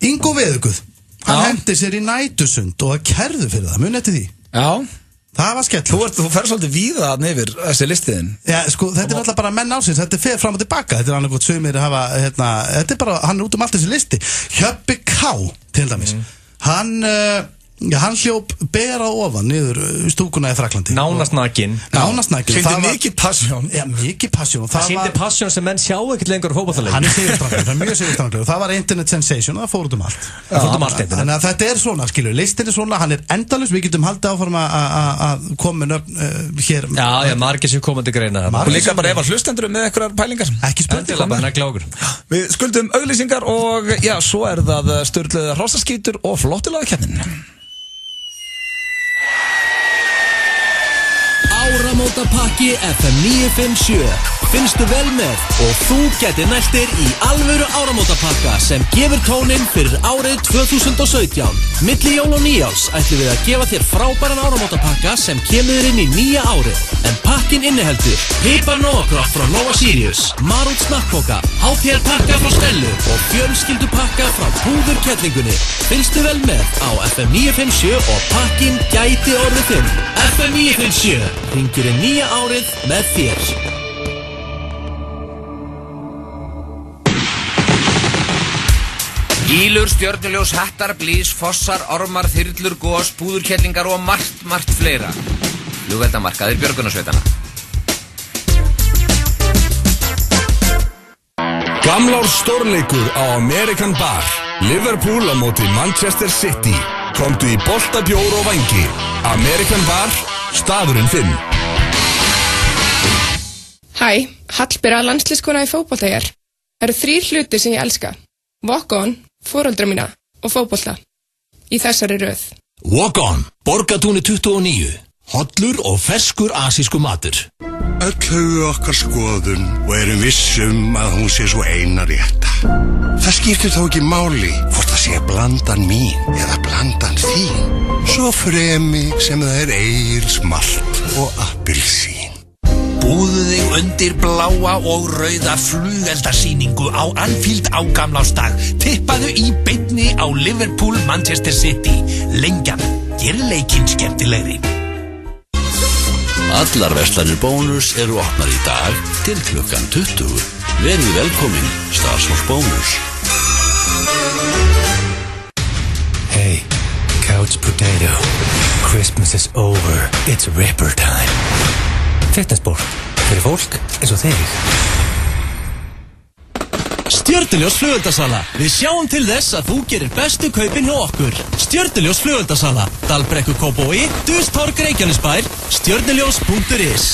Ingo Veðuguð, hann hendi sér í nætusund og kærðu fyrir það. Muni eftir því? Já. Það var skellur. Þú fer svolítið víða yfir þessi listiðin. Já, sko, þetta er alltaf bara menn ásins. Þetta fer fram og tilbaka. Þetta er annað gott sumir hafa, þetta er bara, hann er út allt þessi listi. Hjöppi K, til dæmis. Hann hljóp berað ofan niður stúkuna í Fraklandi. Nánast nakin. Sýndi mikið passjón. Já, mikið passjón. Það sýndi passjón sem menn sjá ekkert lengur á fótboltaleik. Hann er sigurstranglegur, það er mjög sigurstranglegur. Það var internet sensation og það fór út allt. Það fór allt internet. Þannig að þetta er svona, skilur, listin er svona, hann er endalaus, við getum haldið áfram að koma með nöfn hér. Já, margir sem komandi greina. Og líka bara ef að hlustendur með einhverjar pælingar. Ekki spurning. Við skuldum auglýsingar og já, svo er það sturluða hrossaskítur og flottilega keppnin. Áramótapakki FM 957. Finnstu vel með og þú gæti næstir í alvöru áramótapakka sem gefur tóninn fyrir árið 2017. Milli jól og nýjárs ætlum við að gefa þér frábæran áramótapakka sem kemur inn í nýja árið. En pakkin inniheldur Pipar Nóakropp frá Nova Sirius, Marút snakkpoka, HTL-pakka frá Stellu og fjölskyldupakka frá Púðurkellingunni. Finnstu vel með á FM 957 og pakkin gæti orðið þinn. FM 957 hringir inn nýja árið með þér. Ílur, stjörnuljós, hattar, blís, fossar, ormar, þyrlur, gos, púðurkellingar og margt fleira. Flugveldamarkaðir björgunarsveitana. Gamlár stórleikur á American Bar. Liverpool á móti Manchester City. Komdu í bolta, bjór og vængi. American Bar, staðurinn 5. Hæ, Hallbera, landsliðskona í fótbolta hér. Það eru 3 hlutir sem ég elska. Walk on, foreldra mína og fótbolta. Í þessari röð. Walk on, Borgatúni 29. Hollur og ferskur asísku matur. Öll höfum okkar skoðun og erum vissum að hún sé svo eina rétta. Það skiptir þó ekki máli hvort það sé blandan mín eða blandan þín. Svo fremi sem það er eilsmalt og appelsín. Búðu þig undir bláa og rauða flugeldasýningu á Anfield á gamlársdag. Tippaðu í beinni á Liverpool Manchester City. Lengjan, gerir leikinn skemmtilegri. Allar verslanir Bónus eru opnar í dag til klukkan 20. Verið velkomin, starfsfólk Bónus. Hey, couch potato. Christmas is over. It's Ripper time. Fitnessból, fyrir fólk eins og þig. Stjörnuljós flugeldasala. Við sjáum til þess að þú gerir bestu kaupin hjá okkur. Stjörnuljós flugeldasala. Dalbrekku Kópavogi, Dustorg Reykjanesbær, stjörnuljós.is.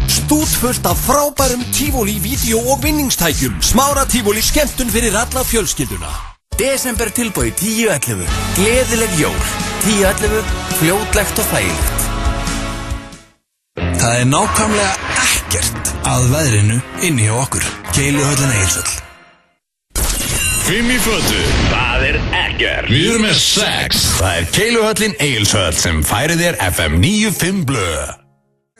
Stútfullt af frábærum tífóli, vídeó og vinningstækjum. Smára tífóli skemmtun fyrir alla fjölskylduna. Desember tilboði 10.11. Gleðileg jól. 10.11. Fljótlegt og þægilegt. Það er nákvæmlega ekkert að veðrinu inni hjá okkur. Keiluhöllin Egilshöll. 5 í fötu. Það er ekkert. Við erum með 6. Það er Keiluhöllin Egilshöll sem færir þér FM 95 blöð.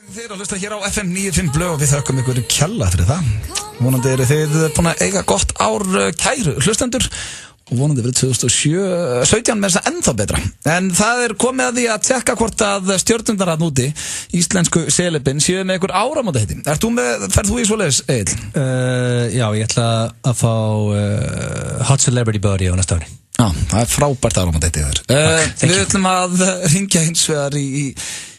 Þið eru að hlusta hér á FM 95 blöð og við þökkum ykkur kjalla fyrir það. Vonandi eru þið búin að eiga gott ár kæru hlustendur. Og vonandi verið 2017 með þess að ennþá betra. En það er komið að því að tjekka hvort að stjörnundar að núti, íslensku selebin, séu með einhver áramótaheiti. Ferð þú í svoleiðis, Egil? Já, ég ætla að fá Hot Celebrity Buddy á næsta ári. Já, það er frábært áramótaheiti þar. Við ætlum að ringja hins vegar í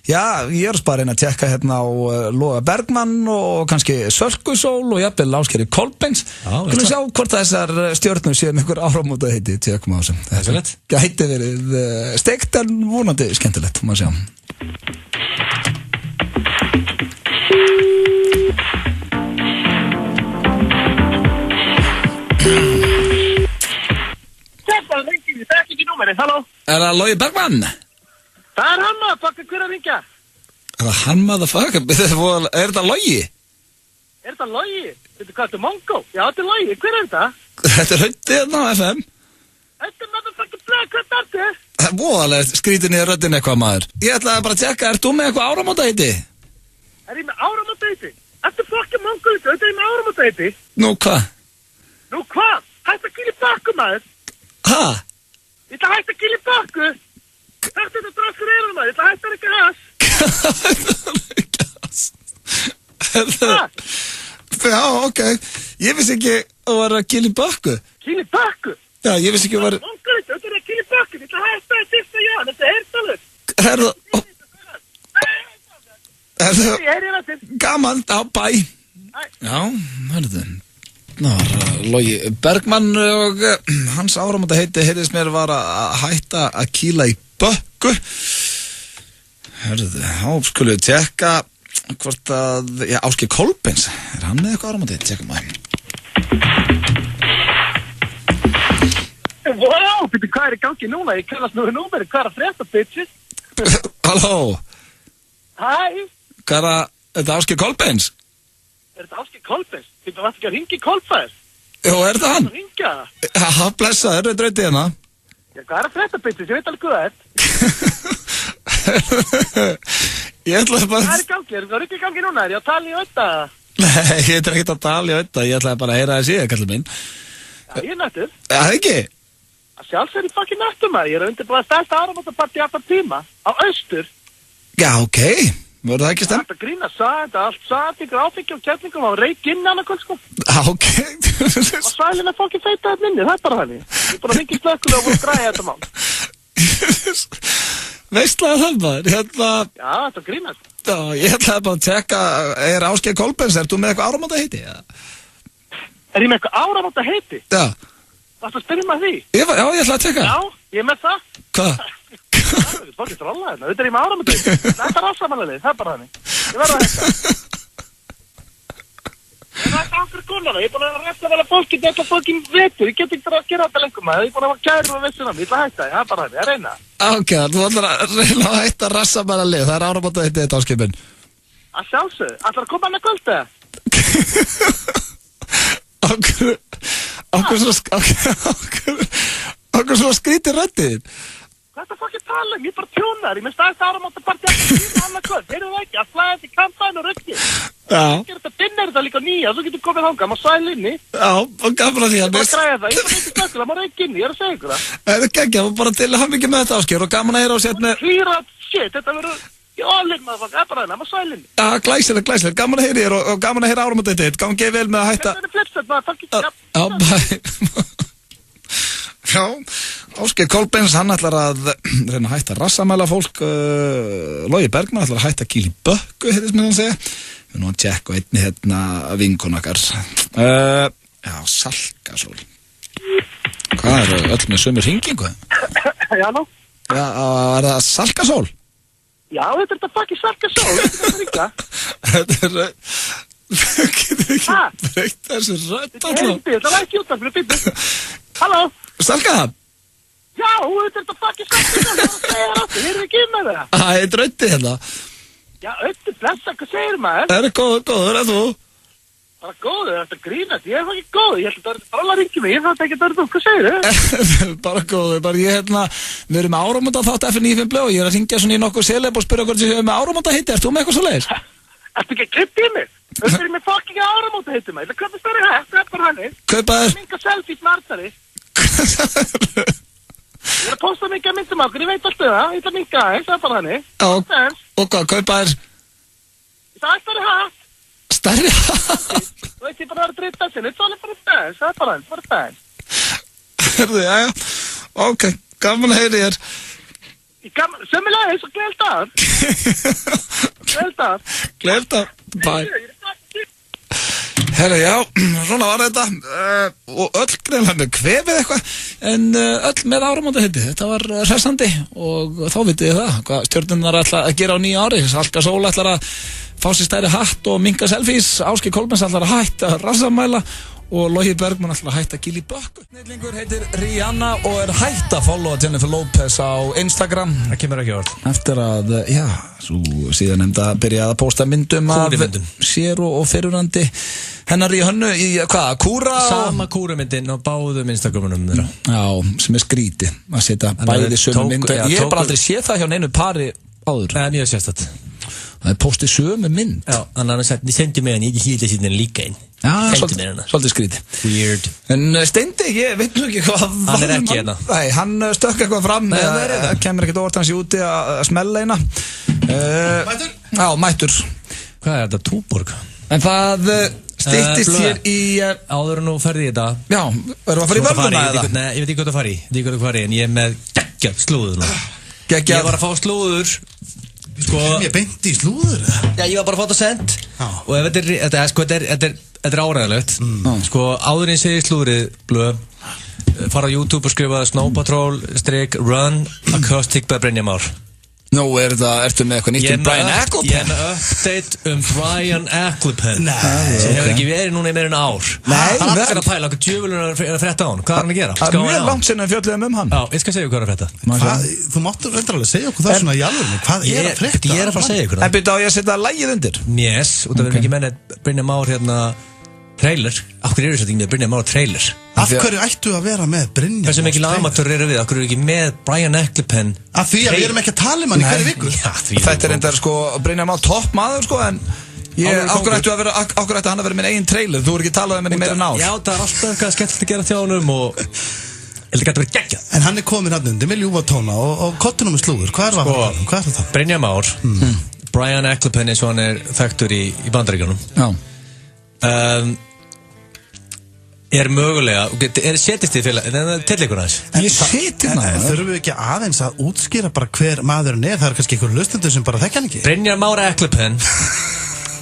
já, ég er bara að tjekka hérna á Loga Bergmann og kannski Sölkusól og jafnvel Ásgeiri Kolbeins. Við sjá hvort þessar stjörnur séu með einhver áramótaheiti, tjekkum á þessum. Þetta gæti verið steikt en vonandi skemmtilegt, maður sjá. Þetta ringir, þetta er ekki númerið, halló? Er það Logi Bergmann? Það er hann maður, fucking hver að ringja? Er það hann maður, fucking? Er þetta Logi? Er þetta Logi? Þetta hvað, þetta er Mongo? Já, þetta er Logi, hver er þetta? Þetta er Hauti hérna á FM. Þetta er motherfucking blöð, hvað er þetta? Það er voðalega skrítin í röddin eitthvað maður. Ég ætlaði bara að tjekka, ert þú með eitthvað áramótaheiti? Er ég með áramótaheiti? Ertu fucking mongo þetta? Þetta er ég með áramótaheiti? Nú hvað? Nú hvað? Hætt að kýla í bakku maður. Ha? Ég ætla að hætta að kýla í bakku. Þetta draskur erum maður. Ég ætla að hætta að reyka hass. Já, ok. Ég vissi ekki að vera að kýla í bakku. Kýla í bakku? Já, ég vissi ekki að vera... Mongo þetta er að kýla í bakku. Ég ætla að hætta að fyrsta já. Þetta er heyrtalur. Gaman, á bæ. Já, hörðu. Ná, Logi Bergmann og hans áramótaheiti heyrðist mér var að hætta að kýla í bökku. Hörðu, þá skulum við tjekka hvort að, já, Ásgeir Kolbeins, hann með eitthvað áramótaheiti? Tjekkum að. Wow, býttu, hvað í gangi núna? Ég kallast nú númeri, hvað að frétta, bitches? Halló? Hæ? Hvað þetta Ásgeir Kolbeins? Er þetta Ásgeir Kolbeins? Þú varst ekki að ringa í Kolbeins? Jó, er þetta hann? Ringa? Já, blessaður, drautið hérna. Já, hvað að frétta, bitches? Ég veit alveg hvað Ég ætlaði bara... Hvað í gangi? Er það ekki í gangi núna? Er ég að tala í ötta? Nei, ég er ekkert að tala í ötta. Ég ætlaði bara að heyra það síðan, kallið minn. Já, ég er nættur. Já, ekki? Að sjálfsögur ég fucking nættur maður. Ég er að undirbúða stærsta áramótapartí alltaf tíma. Á austur. Já, ok. Verður það ekki stemt? Þetta grína þetta allt ykkur áfengi og kjærlingum á reik inn annað kvöld, sko. Já, ok. Og svælinn að fólki feita þetta minni, það er bara þannig. Ég er bara að ringa í slökkulega og búið að græja þetta mál. Veistlega það maður, Já, þetta grínast. Já, ég ætlaði bara að tjekka, er Ásgeir Kolbeins, ert þú með eitthvað áramótaheiti? Er ég með eitthvað áramótaheiti? Já. Varstu að spyrja mig að því? Já, ég ætlaði að tjekka. Já, ég er með það. Hvað? Fólk er stróla hérna, þetta er ég með áramótaheiti. Það er bara rassamannalið, það er bara þannig. Ég verða að hætta. Það er okkur konana, ég er búin að ræsta vel að fólki, þetta fólki vetur, ég get ekki að gera þetta lengur maður, ég er búin að hafa kæru og vissin á mig, ég ætla að hætta, það er bara þannig, ég reyna. Ok, þú ætlar að reyna að hætta rassamannalið, það er áramótaheiti þetta Ásgeir minn. Að sjálfsög, ætlar að koma hann að kvölda? Okkur svona skrítir röddið. Hvað er það fokkið tala um? Ég er bara tjónar, ég með stærsta áramótapartí annað kvöld, heyrðu það ekki, að flæða þetta í kampaðin og röggið. Já. Þetta dinner þetta líka nýja, svo getur komið þangað, maður sæl inni. Já, og gafur að því að Ég er bara að græða það, ég er bara ekki stökkuð, það maður reik inni, ég er að segja ykkur það. Það er geggja, bara til að hafa mikið með þetta Ásgeir og gaman að heyra á sér með... Clear shit, þetta verður... Ég alveg maður fokk, það er bara það, maður sæl inni. Já, glæsilegt, gaman að heyra þér og gaman að heyra áramótaheiti, gangi vel með að hætta... Þetta er flipset maður, takk ekki... Já, Ásgeir Kolbeins, hann ætlar að reyna að hætta að rassamæla fólk, Logi Bergmann ætlar að hætta að kýla í bökku, heyrðist mér að segja. Við nú að tjekka einni hérna vinkonakar. Já, Salkasól. Hvað eru öll með sömu hringingu? Já, nú? Já, er það Salkasól? Já, þetta er þetta fucking Salkasól, þetta er ríka. Þetta er... Getur ekki breytt þessu rödd alltaf? Þetta var ekki út af fyrir býttu. Halló? Salka? Já, þetta er þetta fucking Salkasól, það segir aftur, heyrðu ekki með það? Það er drauti hérna. Já, auðvitað, blessa, hvað segir maður? Það er góður, er þú? Bara góður, þetta grínast, ég er það ekki góður, ég held að það er bara að ringi mig, ég þátt ekki að það er þú, hvað segir þau? Bara góður, bara ég við erum með áramóta þátt FN95 blöð og ég er að ringja svona í nokkuð seleb og spyrja hvort ég hefur með áramóta hitti, erst þú með eitthvað svo leiðis? Ertu ekki að klippa í mig? Þú fyrir með fucking áramóta hitti mig, það köpast það í hægt, það er bara hannig. Kaupaður? Minga selfies martari. Ég er að posta mikið að myndum okkur, ég veit alltaf það, ég ætla að minga aðeins, það er bara hannig. Og hvað, kaupaður? Það er stærri hatt. Stærri hatt? Þú veit, ég bara var að drita sinni, það er bara stærri, það er bara hannig, bara stærri. Hörðu, já, ok, gaman að heyri þér. Sömmulegis og gleðilt af. Gleðilt af, bye. Herra, já, svona var þetta og öll greinlega með kvefið eitthvað en öll með áramótaheiti, þetta var hressandi og þá vitið þið það, hvað stjórnirnar ætla að gera á nýja ári. Salkasól ætlar að fá sér stærri hatt og minka selfies, Ásgeir Kolbeins ætlar að hætta rassamæla og Logi Bergman ætlar að hætta að gíla í bökku. Snillingur heitir Rihanna og er hætt að followa Jennifer Lopez á Instagram. Það kemur ekki orð. Eftir að, svo síðan nefnda byrjaði að posta myndum af sér og fyrirrandi hennar í hönnu í, kúra? Sama kúrumyndin á báðum Instagramunum þeirra. Já, sem er skrítið að setja bæði sömu mynd. Ég hef bara aldrei séð það hjá neinu pari áður. Nei, mjög sérstætt. Það er postið sömu mynd. Já, þannig að hann sendi mig hann í hýla síðan líka einn. Já, svolítið skrítið. Weird. En Steindi, ég veit nú ekki hvað hann er ekki hérna. Nei, hann stökk eitthvað fram. Kemur ekkert óvart hans í úti að smella eina. Mætur? Já, mætur. Hvað er þetta? Túborg? En það styttist hér í áður nú ferði í þetta. Já, verðum að fara í völvuna eða? Nei, ég veit ekki hvað það fari. En ég er með geggjað slúður nú. Ég var að fá slúður. Ég beinti í slúður. Já, ég var bara að fá þetta sent. Og ef þetta er áræðilegt. Áður en segir slúðrið blöð, fara á YouTube og skrifa Snow Patrol /Run Acoustic by Brynjar Már. Nú, ertu með eitthvað nýtt Brian Ecclepen? Ég er með update Brian Ecclepen sem hefur ekki verið núna í meira en ár. Nei, hann er að pæla okkur djöfulun er að frétta á hann. Hvað er hann að gera? Það er mjög langt sinna fjöldlega hann. Já, ég skal segja hvað er að frétta. Þú máttu reyndrarlega segja okkur það svona í alvörunni. Hvað er að frétta? Ég er að fara að segja ykkur það. En byrja á ég að setja lagið undir? Yes, og það verður ekki menni Brynjar Már hérna trailer. Af hverju eru þetta ekki með Brynjar Már trailer? Af hverju ættu að vera með Brynjar Már? Hversu mikil amatör eru við? Af hverju eru ekki með Brian Ecclepen? Af því að við erum ekki að tala um hann í hverju viku. Þetta er enda Brynjar Már topp maður en okkur ættu hann að vera minn eigin trailer. Þú er ekki talað um henni meira en ár. Já, það er alltaf eitthvað skemmtilegt að gera þjánum og þetta gæti verið geggjað. En hann er komin hann undir með ljúfa tóna og kottunum með slúður. Hvað er það? Brynjar Már, Brian Ecclepen eins og hann er þekktur í Bandaríkjunum. Er mögulega, setjast þið félag, til ykkur aðeins? Ég seti það. Þurfum við ekki aðeins að útskýra bara hver maðurinn er? Það er kannski einhver hlustendur sem bara þekkja hann ekki. Brynjar Már Ecclepen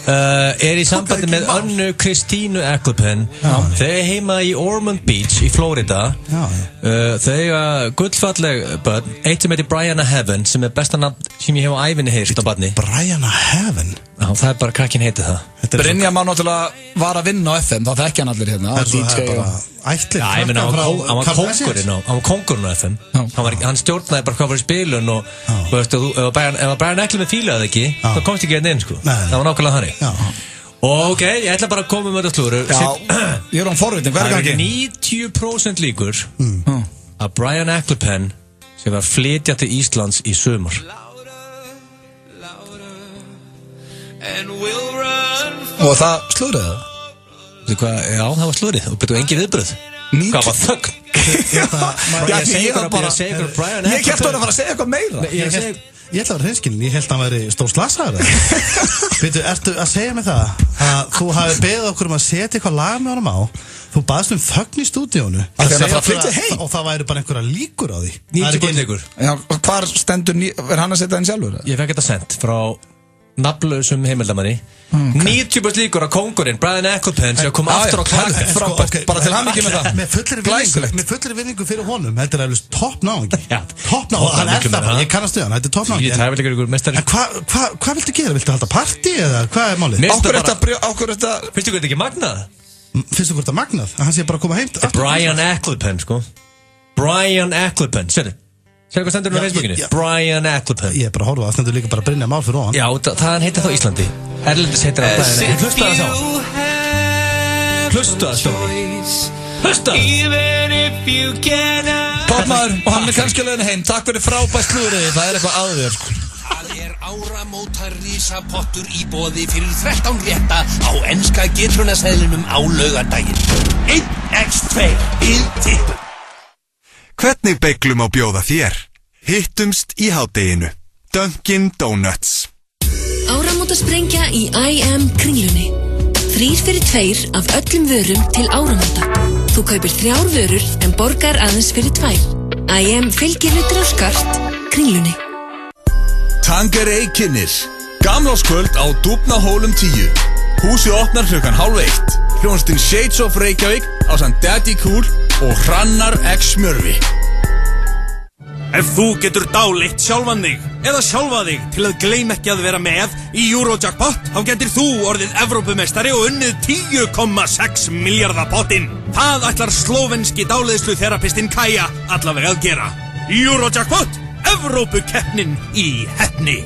er í sambandi með Önnu Kristínu Ecclepen. Þau heima í Ormond Beach í Florida. Þau gullfalleg börn, eitt sem heitir Brianna Heaven, sem er besta nafn sem ég hef á ævinni heyrt á barni. Brianna Heaven? Já, það er bara krakkin heiti það. Brynjar Már náttúrulega var að vinna á FM, þá þekki hann allir hérna. Það er bara ætlir. Já, ég meina, hann var kóngurinn á FM. Hann stjórnaði bara hvað var í spilun og ef Brian Ecclepen fílaði ekki, þá komst ekki hérna inn, sko. Það var nákvæmlega þannig. Ok, ég ætla bara að koma með þetta slúru. Já, ég er án forvitin, hver er ekki? 90% líkur að Brian Ecclepen sem var að flytja til Íslands í sumar. Og það slúrið það? Já, það var slúrið og betur engin viðbröð. Hvað var þögn? Ég segi Brian Ecclepen. Ég kæfti að fara að segja eitthvað meira. Ég ætla að vera hreinskilin, ég held að hann væri stór slasaður. Veitu, ertu að segja mig það að þú hafi beðið okkur að setja eitthvað lag með honum á, þú baðst þögn í stúdíónu og það væri bara einhverja líkur á því. 90% líkur. Já, hvar stendur, er hann að setja henni sjálfur? Ég fekk þetta sendt frá nafnlausum heimildamanni. 90% líkur að kóngurinn Brian Ecclepen sem kom aftur á klaka. Frábært, bara til hann ekki með það. Með fullri vinningu fyrir honum. Þetta er eflust topp náðingi. Topp náðingi, hann er það bara, ég kannast við hann. Þetta er topp náðingi. Ég tæfi líka ykkur mestari. Hvað viltu gera? Viltu halda partí eða hvað er málið? Finnst ykkur þetta ekki magnað? Finnst ykkur þetta magnað? Að hann sé bara að koma heim? Brian Ecclepen, sko. Brian Ecclepen, sérðu? Sér hvað stendur á Facebookinu? Brian Ecclepen. Ég er bara að horfa, það stendur líka bara Brynjar Már fyrir ofan. Já, það heitir þá Íslandi. Erlendis heitir það Brian. Hlusta það sá. Hlusta það sá. Hlusta það. Toppmaður, og hann er kannski að leiðin heim. Takk fyrir frábært slúðrið, það er eitthvað aðvér. Það er áramótar risapottur í boði fyrir 13 rétta á enska gitrunaseðlinum á laugardaginn. 1x2 í tippum. Hvernig beiglum á bjóða þér? Hittumst í hádeginu. Dunkin Donuts. Áramótasprengja í IM Kringlunni. 3 fyrir 2 af öllum vörum til áramóta. Þú kaupir 3 vörur en borgar aðeins fyrir 2. IM fylgir hlutir á skart. Kringlunni. Tangerey kynnir Gamlárskvöld á Dúfnahólum 10. Húsið opnar klukkan 12:30. Hljómsveitin Shades of Reykjavík ásamt Daddy Cool og Hrannar X Mjörvi. Ef þú getur dáleitt sjálfan þig eða sjálfa þig til að gleyma ekki að vera með í Eurojackpot, þá getur þú orðið Evrópumeistari og unnið 10,6 miljardar pottinn. Það ætlar slóvenski dáleiðsluþerapistinn Kaja allavega að gera. Eurojackpot, Evrópukeppnin í heppni.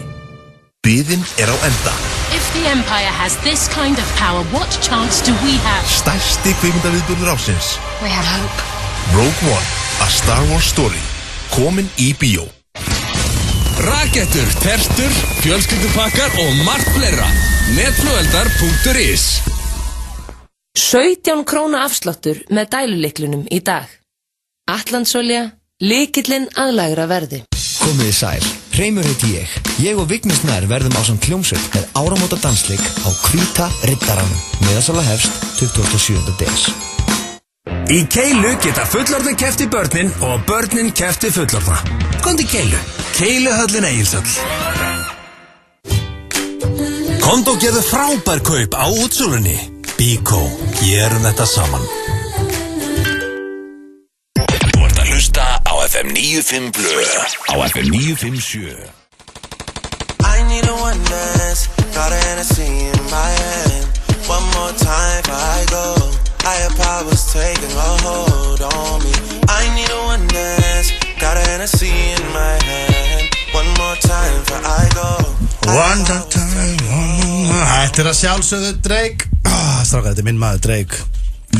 Biðin á enda. If the Empire has this kind of power, what chance do we have? Stærsti kvikmyndaviðburður ársins. We have hope. Rogue One, A Star Wars Story. Komin í bíó. Rakettur, tertur, fjölskyldupakkar og margt fleira. Netflugeldar.is 17 króna afsláttur með dælulyklunum í dag. Atlandsolja, lykillinn að lægra verði. Komiði sæl, Hreimur heiti ég. Ég og Vignis Nær verðum ásamt hljómsveit með áramóta dansleik á Hvíta Riddaranum. Miðasala hefst 27. des. Í Keilu geta fullorðin keppt í börnin og börnin keppt í fullorðna. Komdu í Keilu. Keiluhöllin Egilshöll. Komdu og gerðu frábær kaup á útsölunni. Bíkó, gerum þetta saman. Þú ert að hlusta á FM 95 Blö. Á FM 957. I need a one dance, got a Hennessy in my hand. One more time before I go. Higher powers taking a hold on me. I need a one dance, got a Hennessy in my hand. One more time before I go. One more time. Þetta að sjálfsögðu Drake. Stráka, þetta minn maður Drake.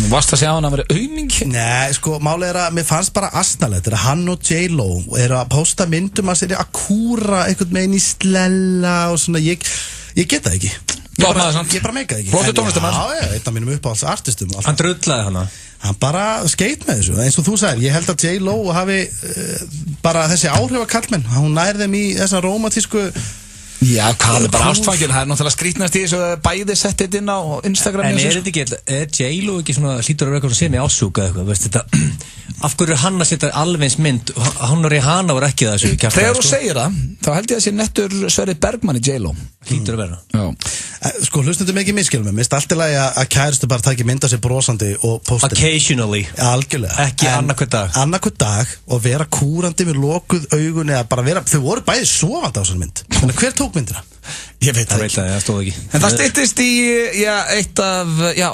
Varst að segja hann að vera auðning? Nei, sko, málið að mér fannst bara asnalegt. Þetta hann og J-Lo eru að posta myndum að sér að kúra einhvern veginn í slella og svona, ég get það ekki. Ég bara meika það ekki. Flottur tónlistarmaður. Já, einn af mínum uppáhalds artistum. Hann drullaði hana. Hann bara skeit með þessu, eins og þú sagðir. Ég held að J-Lo hafi bara þessi áhrif að kallmenn. Hún nær þeim í þessa rómatísku. Já, hvað er bara ástfangin, það náttúrulega skrítnast í þessu bæði settið inn á Instagram. En þetta ekki, J-Lo ekki svona hlýtur að vera eitthvað sem ég ásúka eitthvað, veist þetta, af hverju hann að setja alveg eins mynd, hann og Rihanna voru ekki þessu kjaftaði. Þegar þú segir það, þá held ég að sé nettur Sverrir Bergmann í J-Lo. Hlýtur að vera. Já. Sko, hlustundum ekki miskilum mig, minnst allt í lagi að kæristu bara taki mynda sér brosandi og postir. Occasionally. Algjörlega. Ekki annarkvæð dag. Annarkvæð dag og vera kúrandi með lokuð augun eða bara vera, þau voru bæði sofandi á þessari mynd. Þannig hver tók myndina? Ég veit það ekki. Það stóð ekki. En það styttist í eitt af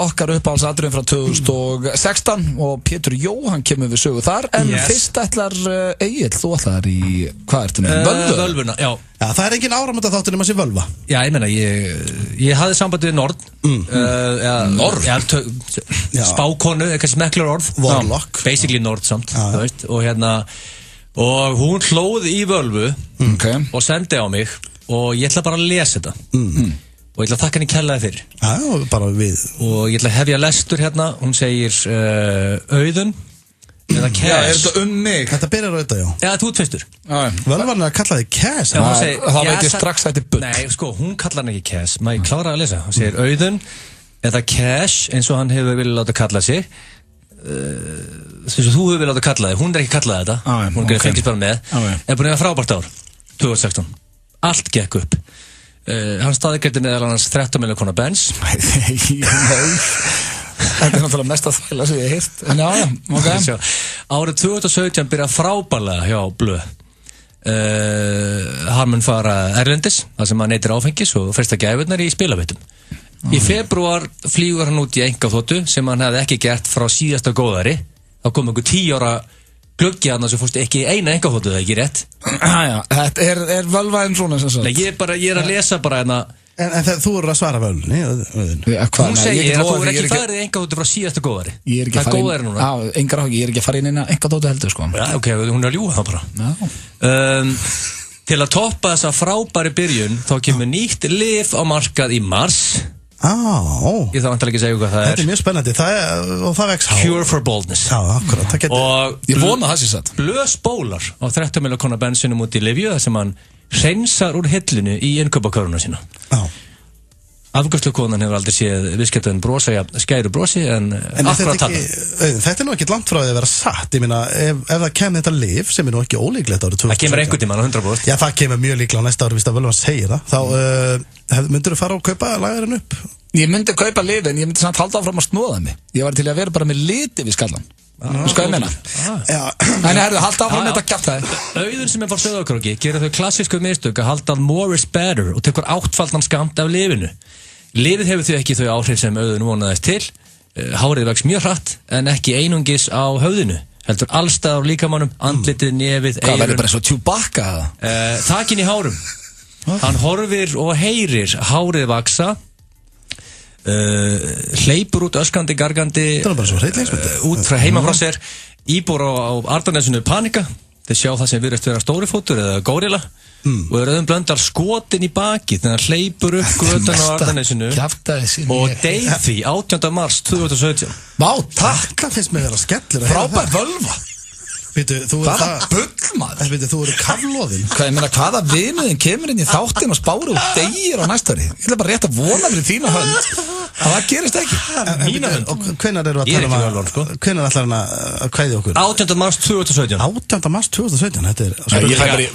okkar uppáhaldsatriðum frá 2016 og Pétur Jóhann kemur við sögu þar. En fyrst ætlar Egill, þú ætlar í, hvað ertu með? Völvuna, já. Já, það er engin áramóta þáttur nema sér völva. Já, ég meina, ég hafði samband við Nord. Nord? Spákonu, eitthvað smekklar orð. Warlock. Basically Nord samt, þú veist. Og hún hlóði í völvu og sendi á mig. Og ég ætla bara að lesa þetta og ég ætla að þakka henni kærlega fyrir. Já, bara við. Og ég ætla að hefja lestur hérna. Hún segir Auðun eða Cash. Já, er þetta mig? Þetta byrjar á þetta, já. Já, þú ert fyrstur. Völvan er að kalla þig Cash. Já, hún segir, þá veit ég strax að þetta er bull. Nei, sko, hún kallar hann ekki Cash. Má ég klára að lesa? Hún segir Auðun eða Cash eins og hann hefur viljað láta kalla sig. Þú hefur viljað láta kalla þig. Hún er ekki kallað þetta. Hún fengist bara með. Er búin að vera frábært ár 2016. Allt gekk upp. Hann staðgreiddi meðal annars 13 miljóna króna Benz. Nei. Þetta er náttúrulega mest að þvæla sem ég hef heyrt. En já, ok. Árið 2017 byrja frábærlega hjá Blö. Hann mun fara erlendis, þar sem hann neytir áfengis og fresta gæfurnar í spilavitum. Í febrúar flýgur hann út í einkaþotu sem hann hefði ekki gert frá síðasta góðari. Þá kom einhver 10 ára gluggi hann sem fórst ekki í eina einkaþotu, það ekki rétt. Já, þetta er völvaðin svona sem sagt. Nei, ég er að lesa bara hérna. En þú eru að svara völvunni. Hún segir að þú er ekki farið í einkaþotu frá síðasta góðari. Það er góðari núna. Já, engar áhugi, ég er ekki að fara inn eina einkaþotu heldur, sko. Já, ok, hún er að ljúga það bara. Til að toppa þessa frábæri byrjun, þá kemur nýtt lyf á markað í mars. Ég þarf vantilega ekki að segja hvað það er. Þetta er mjög spennandi, og það vex Cure for Boldness. Já, akkurat, og ég vona það sér satt. Blö spólar á 13 miljóna króna bensinum út í Livju þar sem hann hreinsar úr hillinu í innkaupakörfuna sína. Afgjörslukonan hefur aldrei séð viðskiptaðin brosa skæru brosi en akkurat það. Þetta er nú ekki langt frá því að vera satt. Ég meina, ef það kemur þetta lyf sem er nú ekki ólíklegt árið 2017. Það kemur einhvern tímann á 100%. Já, það kemur mjög líklega á næsta ári, víst að Völvan segir það. Þá myndur þú fara og kaupa lagarinn upp? Ég myndi kaupa lyf en ég myndi samt halda áfram að snúða mig. Ég var til að vera bara með liti við skallan. Þú skoði meina? Já, Nei, herðu, halda áfram með þetta kjaftaði. Auðun sem fór Sauðárkróki gerir þau klassísku mistök að halda more is better og tekur 8-faldan skamt af lyfinu. Lyfið hefur því ekki þau áhrif sem Auðun vonaðist til. Hárið vex mjög hratt en ekki einungis á höfðinu. Heldur allstað á líkamannum, andlitið, nefið, eyrun. Hvað verður bara svo Chewbacca eða? Takin í hárum. Hann horfir og heyrir hárið vaksa. Hleypur út öskrandi, gargandi út frá heima frá sér. Íbúar á Arnarnesinu panika. Þeir sjá það sem virðist vera stórifótur eða górilla og Auðun Blöndal skotin í bakið þegar hann hleypur upp götuna á Arnarnesinu og deyð því 18. mars 2017. Vá, takk! Það finnst mér vera skellur. Frábær völva. Hvaða bull maður? Þú eru kaflóðinn. Hvað, ég meina, hvaða vinuðin kemur inn í þáttinn og spáru og deyir á næstari? Ég ætla bara rétt að vona fyrir þína hönd að það gerist ekki. Mína hönd. Og hvenær eru að tala hvenær ætlar hann að kveðja okkur? 18. mars 2017. 18. mars 2017, þetta er...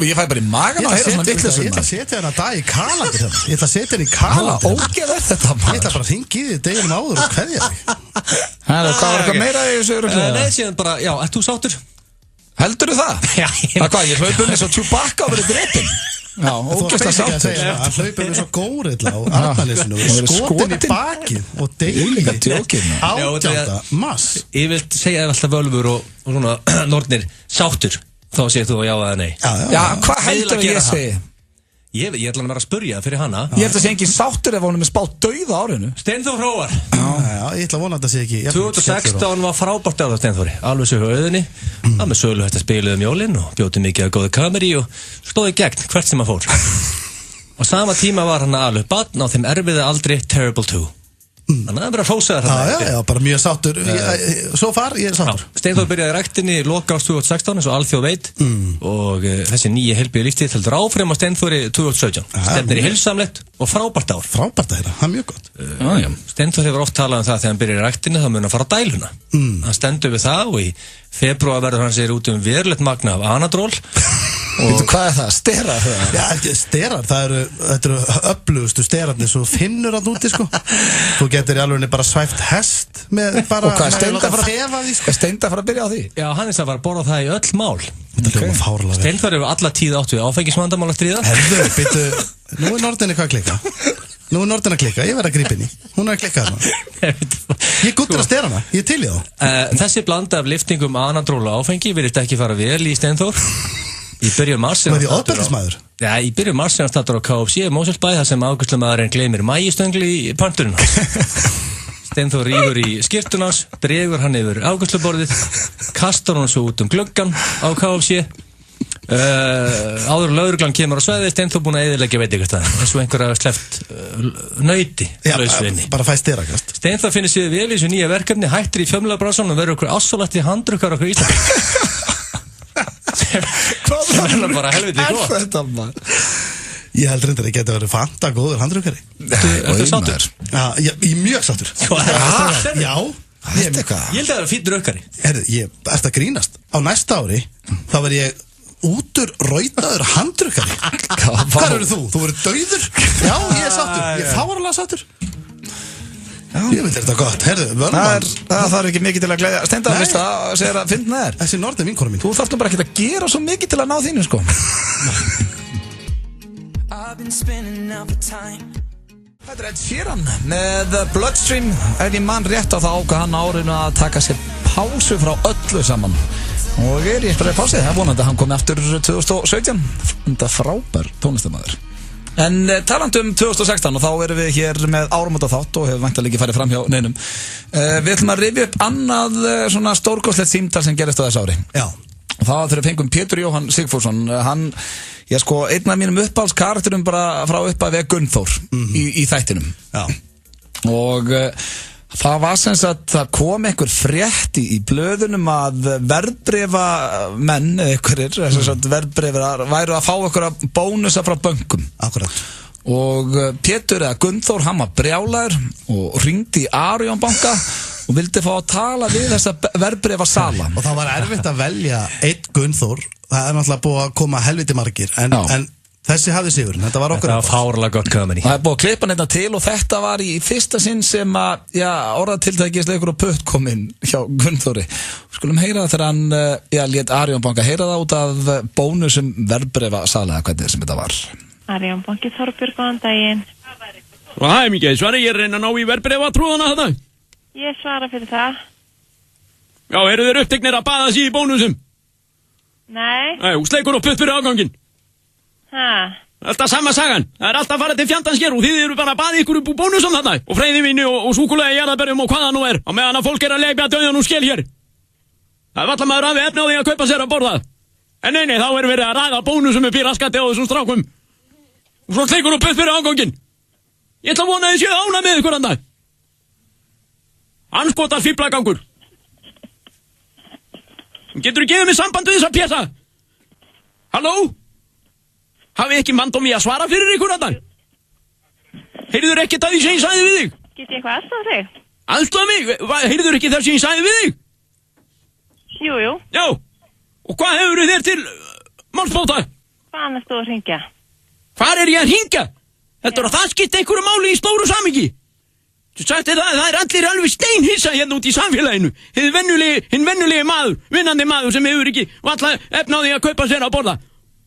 Ég fæ bara í magan að heyra svona vitleysum. Ég ætla að setja hérna dag í kalandir hérna. Ég ætla að setja hérna í kalandir. Ógeðvert þetta, maður. Ég ætla bara að hringi í þig deginum áður og kveðja þig. Það var eitthvað meira í þessu örugglega. Nei, síðan bara, já, ert þú sáttur? Heldurðu það? Já. Það hvað, ég hlaupum eins og Chewbacca og verið drepinn. Já, ógeðslega sáttur. Það hlaupum eins og górilla á Arnarnesinu og skotin í bakið og deyli 18. mars. Ég vil segja alltaf völvur og svona nornir sáttur, þá segir þú já eða nei. Já, hvað heldur ég segi? Ég ætla að vera að spurja fyrir hana. Ég held að sé engin sáttur ef hún er spáð dauða árinu. Steinþór Hróar. Já, ég ætla að vona að það sé ekki 2016 var frábært ár á Steinþóri. Alveg svo hjá Auðunni. Það með sölu hægt að spila jólin og bjóti mikið að góða kameri og stóði gegn hvert sem að fór. Og sama tíma var hann alveg barn á þeim erfiða aldri Terrible 2. Þannig að það er bara hrósaðar hann. Já, bara mjög sáttur. Svo far, ég er sáttur. Steinþór byrjaði ræktinni loka árs 2016 eins og alþjóð veit og þessi nýja heilbrigði lífstíð heldur áfram á Steinþóri 2017. Stefnir í heilsamlegt og frábært ár. Frábært ár, það er mjög gott. Steinþór hefur oft talað um það þegar hann byrjaði ræktinni þá mun hann fara á dæluna. Hann stendur við það og í febrúar verður hann sér út verulegt magna af Anadról. Veitu hvað er það? Sterar það? Já, sterar, þetta eru öflugustu sterarnir svo finnur hann úti sko. Þú getur í alveg bara svæft hest með bara... Og hvað er Steind að fara að byrja á því? Já, hann að fara að borða það í öll mál. Þetta er fárlega. Steinþór hefur alla tíð átt við áfengisvandamál að stríða. Herðu, býttu, nú er Norðinni hvað að klikka. Nú er Norðin að klikka, ég verð að grípa inn í. Hún er að klikka þarna. Ég guttur að stera hana, ég til í þá. Þessi blanda af liftingum Anadról og áfengi virðist ekki fara vel í Steinþór. Í byrjun mars er hann staddur Já, í byrjun mars er hann staddur á KFC Mosfellsbæ þar sem afgreiðslumaðurinn gleymir mægistöngli í pönturinn Steinþór rífur í skyrtun hans, dregur hann yfir afgreiðsluborðið, kastar hann svo út gluggann á KFC. Áður lögreglan kemur á svæðið, Steinþór búinn að eyðileggja veitingastað eins og einhver hafa sleppt nauti lausvinni. Bara fæ sterakast. Steinþór finnir sig vel í þessu nýja verkefni, hættir í fjölmiðlabransanum og verður okkur ásólætti handrukkar okkur Íslandi. Hvað er bara helviti góð? Ég held reyndar að ég geti verið fanta góður handrukkari. Ertu sáttur? Já, ég er mjög sáttur. Já. Ég held að það er fínn drukkari. Ég ert að grínast. Á næsta ári þá verð ég útur rauðaður handrukkari. Hvað eru þú? Þú verður dauður? Já, ég er sáttur. Ég er fárlega sáttur. Ég veit þetta gott, herðu, það þarf ekki mikið til að gleðja Steindar, veist það, segir að finna þér Þessi Norðin vinkonu mín Þú þarfst bara ekki að gera svo mikið til að ná þínu, sko Þetta er Ed Sheeran með Bloodstream Ef ég mann rétt á það ákvað hann árinu að taka sér pásu frá öllu saman Og ég bara í pásið, það er vonandi að hann komi aftur 2017 Þetta er frábær tónlistarmaður En talandi 2016 og þá erum við hér með áramótaþátt og hefur væntanlega ekki farið fram hjá neinum Við ætlum að rifja upp annað svona stórkostlegt símtal sem gerist á þessu ári Já Og það þegar við fengum Pétur Jóhann Sigfússon Hann, einn af mínum uppáhaldskarakterum bara frá upphafi Gunnþór í þættinum Já Og það var sem sagt, það kom einhver frétt í blöðunum að verðbréfamenn, einhverjir, verðbréfar væru að fá einhverja bónusa frá bönkum. Akkurat. Og Pétur eða Gunnþór, hann var brjálaður og hringdi í Arion banka og vildi fá að tala við þessa verðbréfasala. Og það var erfitt að velja einn Gunnþór, það er náttúrulega búið að koma helviti margir, en Þessi hafði sigurinn, þetta var okkur. Þetta var fárlega gott comedy. Það búið að klippa neitt til og þetta var í fyrsta sinn sem að, orðatiltækisleikur og putt kom inn hjá Gunnþóri. Skulum heyra það þegar hann, lét Arion banka heyra það út af bónusum verðbrefa salega, hvernig sem þetta var. Arion banki Þorbjörg, góðan daginn. Og það mikið, svara ég reyna að ná í verðbrefa trúðana þetta? Ég svara fyrir það. Já, eru þeir uppteknir að baða sig í bónusum? Nei. Sleikur og putt fyrir afganginn. Alltaf sama sagan. Það er alltaf að fara til fjandans hér og þið eru bara að baða ykkur upp úr bónusum þarna og freyðivínu og súkulega jarðarberjum og hvað það nú er á meðan að fólk er að leika döðan og skil hér. Það er alltaf maður hafi efni á því að kaupa sér að borða. En nei, þá er verið að ræða bónusum upp í raskati á þessum strákum og svo sleikur og putt fyrir afganginn. Ég ætla að vona að þið séu ánægð með ykkur annað. Anskotar fíflagangur. Getur þú gefið mig samband við þessa pésa? Halló? Hafið ekki mandum í að svara fyrir ykkur andan? Heyrður ekkert að því sem ég sagði við þig? Get ég eitthvað aðstofa þig? Aðstofa mig? Heyrður ekki það sem ég sagði við þig? Jú. Já, og hvað hefur þér til málsbóta? Hvaðan ertu að hringja? Hvar er ég að hringja? Þetta er að það skipta einhverju máli í stóru samingi. Þú sagði það er allir alveg steinhissa hérna út í samfélaginu. Hinn venjulegi maður, vinnandi maður sem hefur ekki valla efna á því að kaupa sér að borða.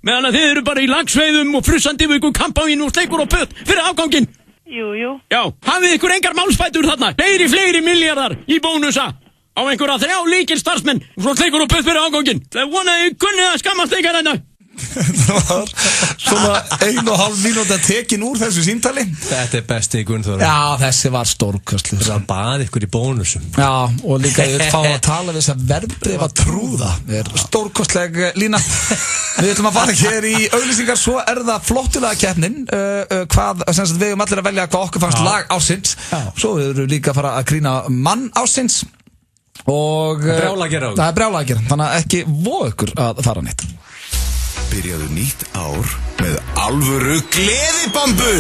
Meðan að þið eru bara í lagsveiðum og frussandi við ykkur kampavín og sleikur og putt fyrir afganginn. Jú. Já, hafið ykkur engar málsbætur þarna. Fleiri miljardar í bónusa á einhverja 3 líkil starfsmenn og svo sleikur og putt fyrir afganginn. Það vonaði ég kunnið að skammast ykkar hérna. Það var svona 1,5 mínúta tekin úr þessu símtali. Þetta er besti í Gunnþóri. Já, þessi var stórkostlegur. Það var baði ykkur í bónusum. Já, og líka ég fá að tala við þess að verðbrefa trúða. Það er stórkostleg lína. Við ætlum að fara hér í auglýsingar. Svo er það flottulega keppnin. Við höfum allir að velja hvað okkur fannst lag ásins. Svo við erum líka að fara að krýna mann ásins. Og brjála að gera. Það er brjála að gera. Þannig að ekki voru ykkur að fara neitt. Byrjaðu nýtt ár með alvöru gleðibambu.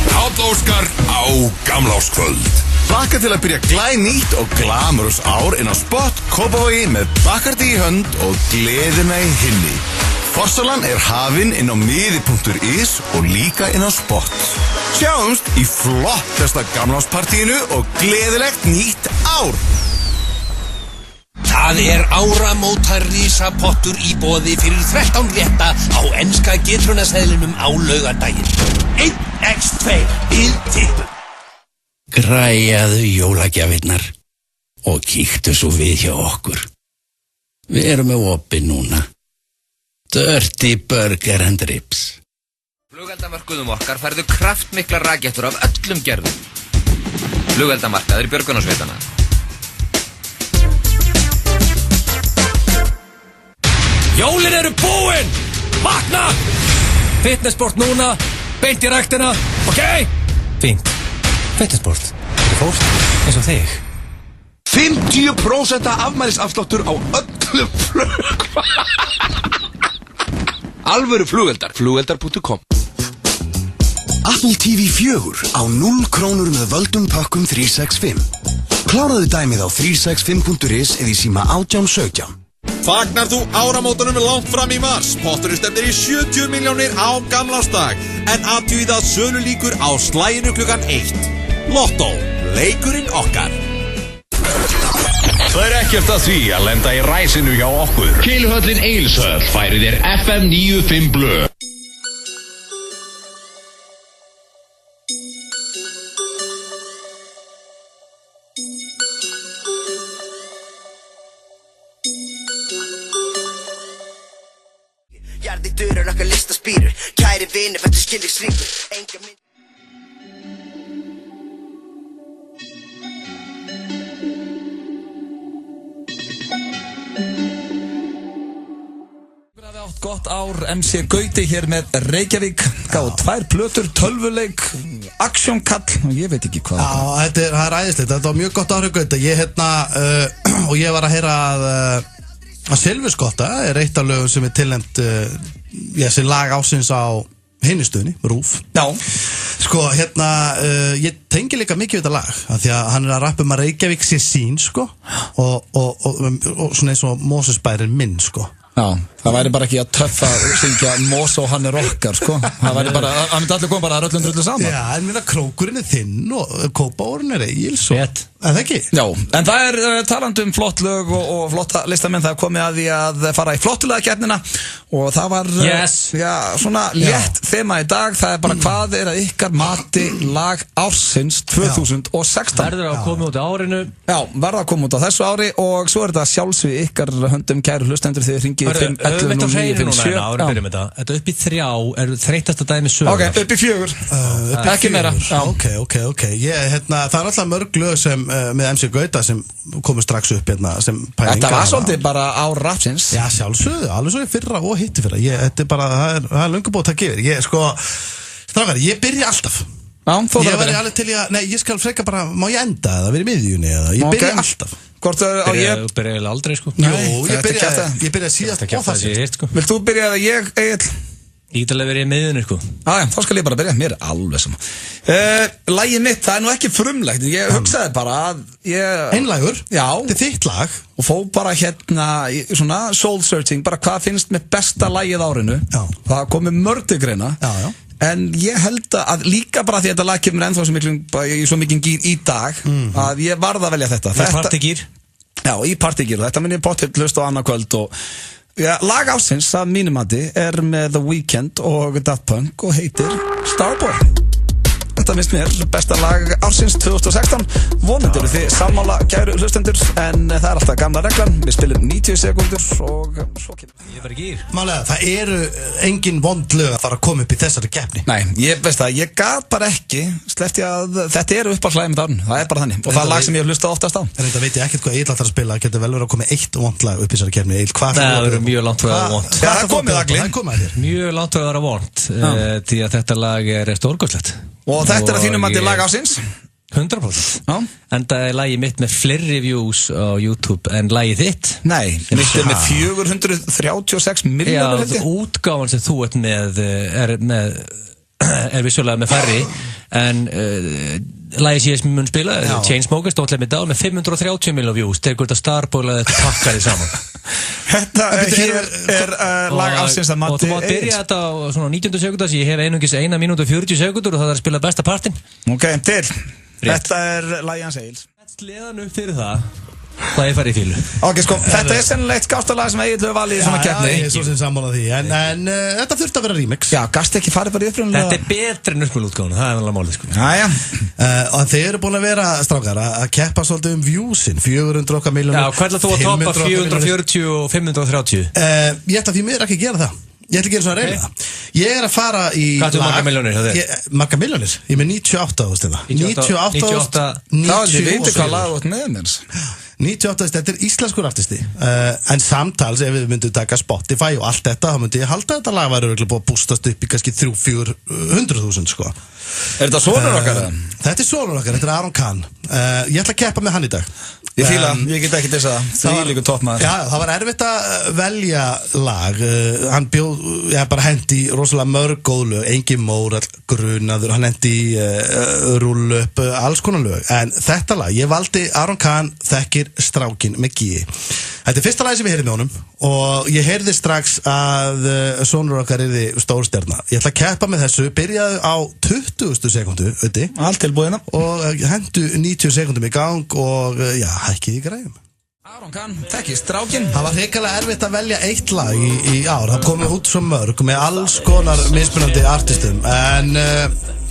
Páll Óskar á gamlárskvöld. Hlakka til að byrja glænýtt og glamurous ár inn á Spot Kópavogi með Bacardi í hönd og gleðina í hinni. Forsalan er hafin inn á miði.is og líka inn á Spot. Sjáumst í flottasta gamlárspartíinu og gleðilegt nýtt ár. Það er áramóta risapottur í boði fyrir 13 rétta á enska getrunaseðlinum á laugardaginn. 1x2 í tippu. Græjaðu jólagjafirnar og kíktu svo við hjá okkur. Við erum með opið núna. Dirty Burger and Ribs. Flugeldamörkuðum okkar færðu kraftmikla rakettur af öllum gerðum. Flugeldamarkaður í björgunarsveitana. Jólin eru búin! Vakna! Fitnessport núna, beint í ræktina, ok? Fínt. Fitnessport. Fyrir fólk eins og þig. 50% afmælisafsláttur á öllum flug. Alvöru flugeldar. Flugeldar.com. Apple TV 4 á 0 krónur með völdum pökkum 365. Kláraðu dæmið á 365.is eða í síma 1817. Fagnar þú áramótunum langt fram í mars? Potturinn stefnir í 70 milljónir á gamlársdag. En athugið að sölu líkur á slaginu klukkan 1. Lotto, leikurinn okkar. Það er ekkert að því að lenda í ræsinu hjá okkur. Keiluhöllin Egilshöll færir þér FM 95 Blö. Jarði dörur okkar listaspýrur. Kæri vinir, þetta skilningsríkur. Enga mynd. Gott ár, MC Gauti hér með Reykjavík. Gáðu 2 plötur, tölvuleik, aksjónkall og ég veit ekki hvað. Já, það er æðislegt. Þetta var mjög gott árið Gauti. Ég og ég var að heyra að Silfurskotta er eitt af lögum sem er tilnefnt sem lag ásins á hinnistöðinni, RÚV. Já. Sko, ég tengi líka mikið við þetta lag af því að hann er að rappa að Reykjavík sé sín, sko, og svona eins og Mósesbærin minn, sko. Já, það væri bara ekki að töffa syngja Mós og hann okkar, sko. Það væri bara, hann myndi allir koma bara röllum saman. Já, en minna krókurinn þinn og kópáurinn Egils og... Fett. En það ekki? Já, en það talandi flott lög og flotta listamenn, það komið að því að fara í flottulega keppnina og það var, svona létt þema í dag, það bara hvað að ykkar mati lag ársins 2016. Verður að koma út á árinu. Já, verður að koma út á þessu ári og svo þetta sjálfsvið ykkar höndum kæru hlustendur þegar þið ringið 511-0957. Þetta upp í 3 er þreytasta dæmi sögur. Ok, upp í 4. Ekki meira. Ok. Það er alltaf mörg lög sem með MC Gauta sem komur strax upp sem pælingar. Þetta var svolítið bara á rapsins. Já, sjálfsögðu, alveg svo í fyrra og hitti fyrra. Þetta er bara, það er löngu búið að taka yfir. Strákar, ég byrja alltaf. Já, ég verði alveg til ég skal freka bara, má ég enda eða verið í miðjunni eða, ég byrja alltaf. Hvort á ég? Þú byrjaði aldrei, sko. Jú, ég byrjaði síðast og það síðast. Vilt þú byrja eða ég, Egill? Ítalega verið í miðjunni, sko. Þá skal ég bara byrja, mér alveg sama. Lagið mitt, það nú ekki frumlegt. Ég hugsaði bara að einlægur? Já. Þetta þitt lag. Og fó bara svona soul searching, bara hvað finnst með besta lagið árinu. Já. Það komið mörgdegreina. Já. En ég held að líka bara því að þetta lag kemur ennþá svo mikið gýr í dag, að ég varð að velja þetta. Í partygýr? Já, í partygýr. Þetta minn ég pottitt hlust á annað kvöld og lag ásins að mínum mati með The Weeknd og Daft Punk og heitir Starboy. Þetta finnst mér besta lag ársins 2016. Vonandi eru þið sammála, kæru hlustendur, en það er alltaf gamla reglan. Við spilum 90 sekundur og svo kemur. Ég var ekki í. Málega, það eru engin vond lög að fara að koma upp í þessari keppni. Nei, ég gat bara ekki sleppti að þetta eru uppáhaldslagið mitt árinu. Það er bara þannig. Og það er lag sem ég hef hlustað oftast á. En þetta veit ég ekkert hvað Egill ætlar að spila. Það getur vel verið að koma eitt vond lag upp í þessari keppni. Egill, hvað það verður mjög langt frá að vera vond. Það er komið allir. Mjög langt frá að vera vond, því að þetta lag er stórkostlegt. Og þetta er að þínum að þið lag ásins? 100%. En það er lagið mitt með fleiri views á YouTube en lagið þitt. Nei, mitt er með 436 miljónur. Já, útgáfan sem þú ert með er vissulega með færri, en lagið síðan sem ég mun spila, Chainsmokers, Don't Let Me Down, með 530 miljónur views. Þeir gott að Starboy að þetta pakkaði saman. Þetta er lag ásins að mati. Og þú mátt byrja þetta á svona 19 sekundar, ég hef einungis 1 mínútu og 40 sekundur og það er að spila besta partinn. Ok, til. Þetta er lagið hans Egils. Sleðan upp fyrir það ég farið í fílu. Ok, sko, þetta er sennilega eitt gástalag sem Egill hefur valið í svona keppni. Já, ég er svo sem sammálað því, en þetta þurfti að vera remix. Já, gast ekki farið bara í upprunalega. Þetta er betri en upprunaútgáfuna, það er alveg málið, sko. Jæja. Og þeir eru búin að vera, strákar, að keppa svolítið viewsin, 400 okkar miljónir. Já, hvernig þú að toppa 440 og 530? Ég ætla því mér ekki að gera það. Ég ætla að gera svona að reyna það. Ég er að fara í lag. Hvað er marga miljónir hjá þér? Marga miljónir? Ég er með 98 ástæða. 98. Ég veit hvað lag átt með mér. 98, þetta er íslenskur artisti, en samtals ef við myndum taka Spotify og allt þetta, þá myndi ég halda þetta lag væri örugglega búið að bústast upp í kannski 300-400.000 sko. Er þetta sonur okkar? Þetta er sonur okkar, þetta er Aron Kahn. Ég ætla að keppa með hann í dag. Ég fíla, ég get ekki þess að það er líka toppmaður. Já, það var erfitt að velja lag. Hann bjóð, bara hendi rosalega mörg góð lög, Engin Móral, Grunaður, hann hendi Rúll upp, alls konar lög. En þetta lag, ég valdi Aron Kahn, Þekkir strákin með G. Þetta er fyrsta lagi sem ég heyrði með honum og ég heyrði strax að sonur okkar yrði stórstjarna. Ég ætla að keppa með þessu, byrjaði á 20. sekundu, allt tilbúðina, og hendu 90 sekundum í gang og hækkið í græjum. Aron Kahn, Þekkir strákin. Það var hrikalega erfitt að velja eitt lag í ár. Það komið út svo mörg með alls konar mismunandi artistum, en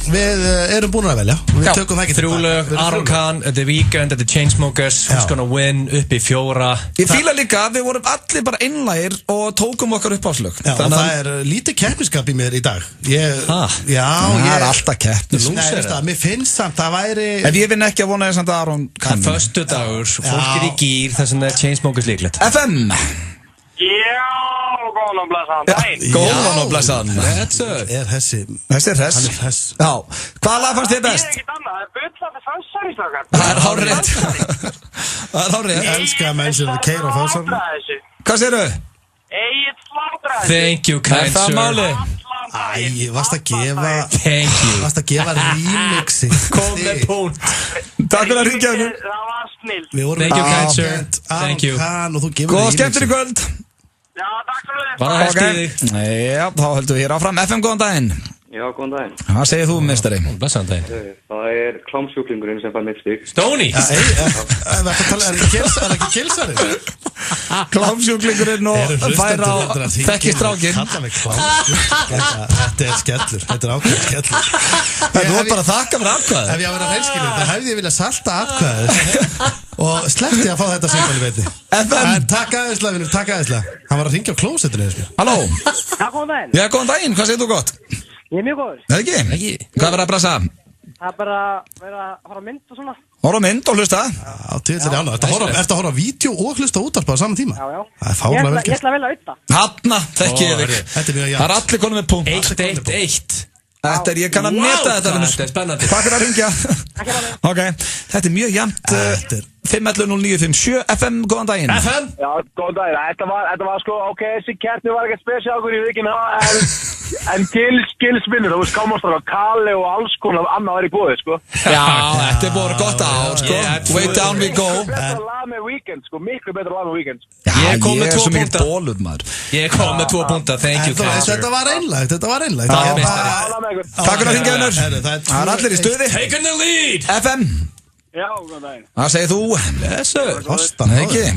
við erum búin að velja. Við tökum það ekki til. 3 lög, Aron Kahn, The Weeknd, The Chainsmokers, Who's Gonna Win, upp í 4. Ég fíla líka að við vorum allir bara einlægir og tókum okkar uppáhaldslög. Já, og það er lítið keppniskap í mér í dag. Það er alltaf keppniskap. Mér finnst samt að væri... En ég vinn ekki að vona þess að Aron Kahn. Það er föstudagur, fólk er í gýr, þess að Chainsmokers líklegt. FM! Góðan og blessaðan. Góðan og blessaðan. Þessi er hress. Hann er hress. Já. Hvaða lag fannst þið best? Ég er ekkert annað, það er bullandi fássari strákar. Það er hárrétt. Það er hárrétt. Ég elska að mennsja það keira fássari. Hvað segirðu? Egið slátraði. Thank you, kind sir. Það máli. Varst að gefa... Thank you. Varst að gefa remixi. Kom með punkt. Takk fyrir að ringja hennu. Það var snill. Thank you, kind sir. Thank you. Góða skemmtir í kvöld. Já, takk fyrir það. Bara helst í þig. Já, þá höldum við hér áfram. FM, góðan daginn. Já, góðan daginn. Hvað segir þú, mistari? Blessaðan daginn. Það klámsjúklingurinn sem fær mitt stig. Stóni! Er ekki kilsari? Klámsjúklingurinn og fær á þekkistrákin. Þetta er skellur. Þetta er ákveð skellur. Þú var bara að þakka mér atkvæði. Ef ég að vera reynskilur, þá hefði ég viljað salta atkvæði og sleppti að fá þetta símbali veitni. En takk aðeinslega, vinnur, takk aðeinslega. Hann var að ringja á klósettinu. Halló. Já, góðan daginn. Já, góðan daginn. Hvað segir þú gott? Ég er mjög góður. Það ekki? Hvað er verið að brasa? Það er bara verið að fara mynd og svona. Horfa á mynd og hlusta? Já, til þess að jána. Ertu að horfa á vídeo og hlusta á útvarp á saman tíma? Já. Það er fálega vel Ég ætla að velja auðvitað. Hanna, þekki ég þig. Þetta er mjög jæmt. Það er allir konum með punkt. 1-1-1. Þetta er, ég kann að meta þetta. Þetta er spennandi. Takk fyrir að ringja. Ok, þetta er mjög jæmt. 511-0957 FM, góðan daginn. FM? Já, góðan daginn. Þetta var sko, ok, þessi kertni var ekkert spesiálgur í vikina, en gils vinnur, þú veist, kámastar og Kali og alls konar annað var í búið, sko. Já, þetta er búið gott ár, sko. Way down we go. Betra lag með Weekend, sko, miklu betra lag með Weekend. Já, ég kom með 2 svo mikið punkta. bólud, maður. Ég kom með 2 punkta, thank you. Þetta var einlægt. Takk fyrir að ringja hennur. Það er allir í stuði. Taking the lead. FM. Já, góðan daginn. Hvað segir þú? Kostan. Ekki.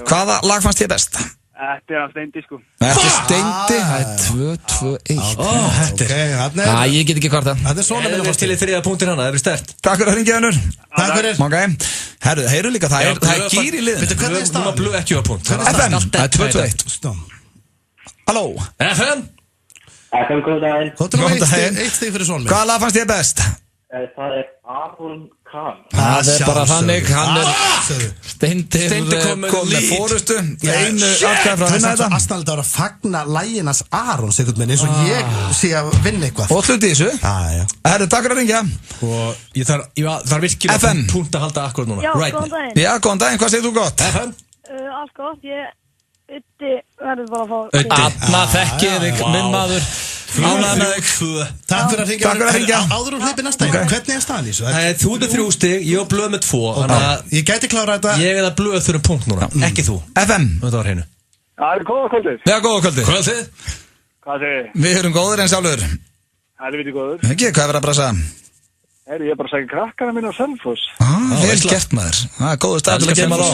Hvaða lag fannst þér best? Þetta er að Steindi, sko. Þetta er Steindi. Það er 2-2-1. Ég get ekki kvarta. Þetta er svona Eða við til í 3. punktin hana, það er stert. Takk fyrir að ringja hennur. Takk fyrir. Ok. Heyrðu líka, það er gýr í liðin. Hvernig er Nú var blöð ekki á punkt. FM. Það er 2-2-1. Halló. FM? FM, góðan daginn. Góðan daginn. Eitt stig fyrir svona. Hvaða lag fannst þér best? Það er Aron Kahn. Það er bara þannig, hann er Steindi kom með fórustu einu atkvæði frá að vinna þetta. Það er svo þetta aðstæðilegt að fagna læginas Arons einhvern veginn eins og ég sé að vinna eitthvað. og hluti í þessu. Herru, takk fyrir að ringja. Og ég þarf virkilega punkt að halda akkurat núna. Já, góðan daginn. Já, góðan daginn, hvað segir þú gott? FM? Allt gott, Öddi verður bara að fá... Anna, þekkið þig, minn maður. Ánægð með þig. Takk fyrir að ringja. Áður og hleypi næsta. Hvernig er staðan í þessu? Þú er með 3 stig, ég og blöð með 2. Ég gæti klára þetta. Ég er að blöð þurfa punkt núna, ekki þú. FM. Þetta var hreinu. Það er góða kvöldið. Já, góða kvöldið. Kvöldið? Hvað segir þið? Við erum góður en sjálfur. Helviti góður. Ekki, hvað er verið að brasa? Ég er bara að segja krakkana mín á Selfoss. Vel gert maður. Það er góður stað til að gema þá.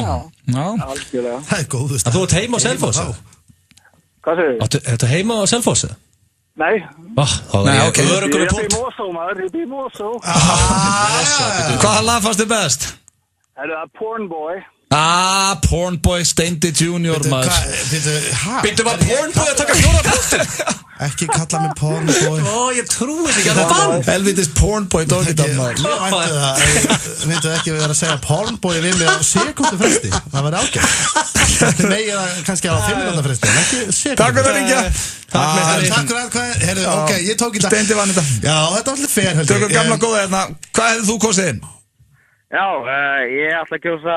Algjörlega. Það er góður stað. Þú ert heima á Selfoss? Hvað segir þið? Ertu heima á Selfoss? Nei. Þá er ég örugur með punkt. Ég er í Mosó, maður. Ég er í Mosó. Hvaða lag fannst þér best? Það er Pornboy. Pornboy, Steindi Junior maður. Býttu var Pornboy að taka 4 punktir? Ekki kalla mig Pornboy. Ég trúi ekki að það vann. Helvitis Pornboy, dókitann maður. Ég væntu ekki að vera að segja Pornboy við mig á sekundu fresti. Það var ágætt. Þetta er megið að kannski á 5 minúta fresti, en ekki sekundu. Takk fyrir að ringja. Takk fyrir að hvað. Herru, ok, ég tók í þetta. Steindi vann þetta. Já, þetta var alltaf fair. Tökum gamla góða hérna. Hvað hefði þú kostið? Já, ég ætla að kjósa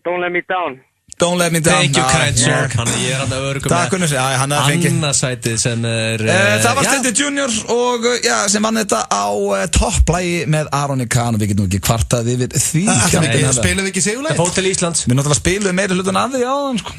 Don't Let Me Down. Don't Let Me Down. Thank you, kind sir. Ég er hann að örugum Takk fyrir, já, hann er að fengi annarsætið sem er það var Steindi Junior og já, sem vann þetta á topplægi með Aroni Kahn og við getum ekki kvartað yfir því. Spilum við ekki sigurleik? Það fór til Íslands. Við náttúrulega spilum meiri hlutan af því áðan sko.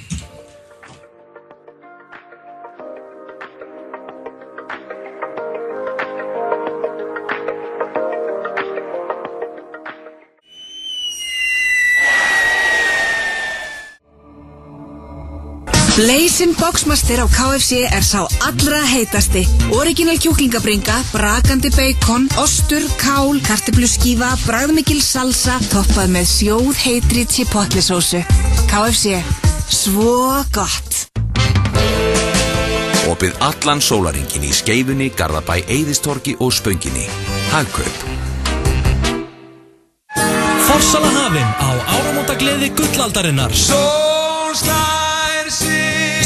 Blazing Boxmaster á KFC er sá allra heitasti. Original kjúklingabringa, brakandi bacon, ostur, kál, kartöfluskífa, bragðmikil salsa, toppað með sjóð heitri chipotle-sósu. KFC, svo gott. Opið allan sólarhringinn í Skeifunni, Garðabæ, Eiðistorgi og Spönginni. Hagkaup. Forsala hafin á áramótagleði gullaldarinnar.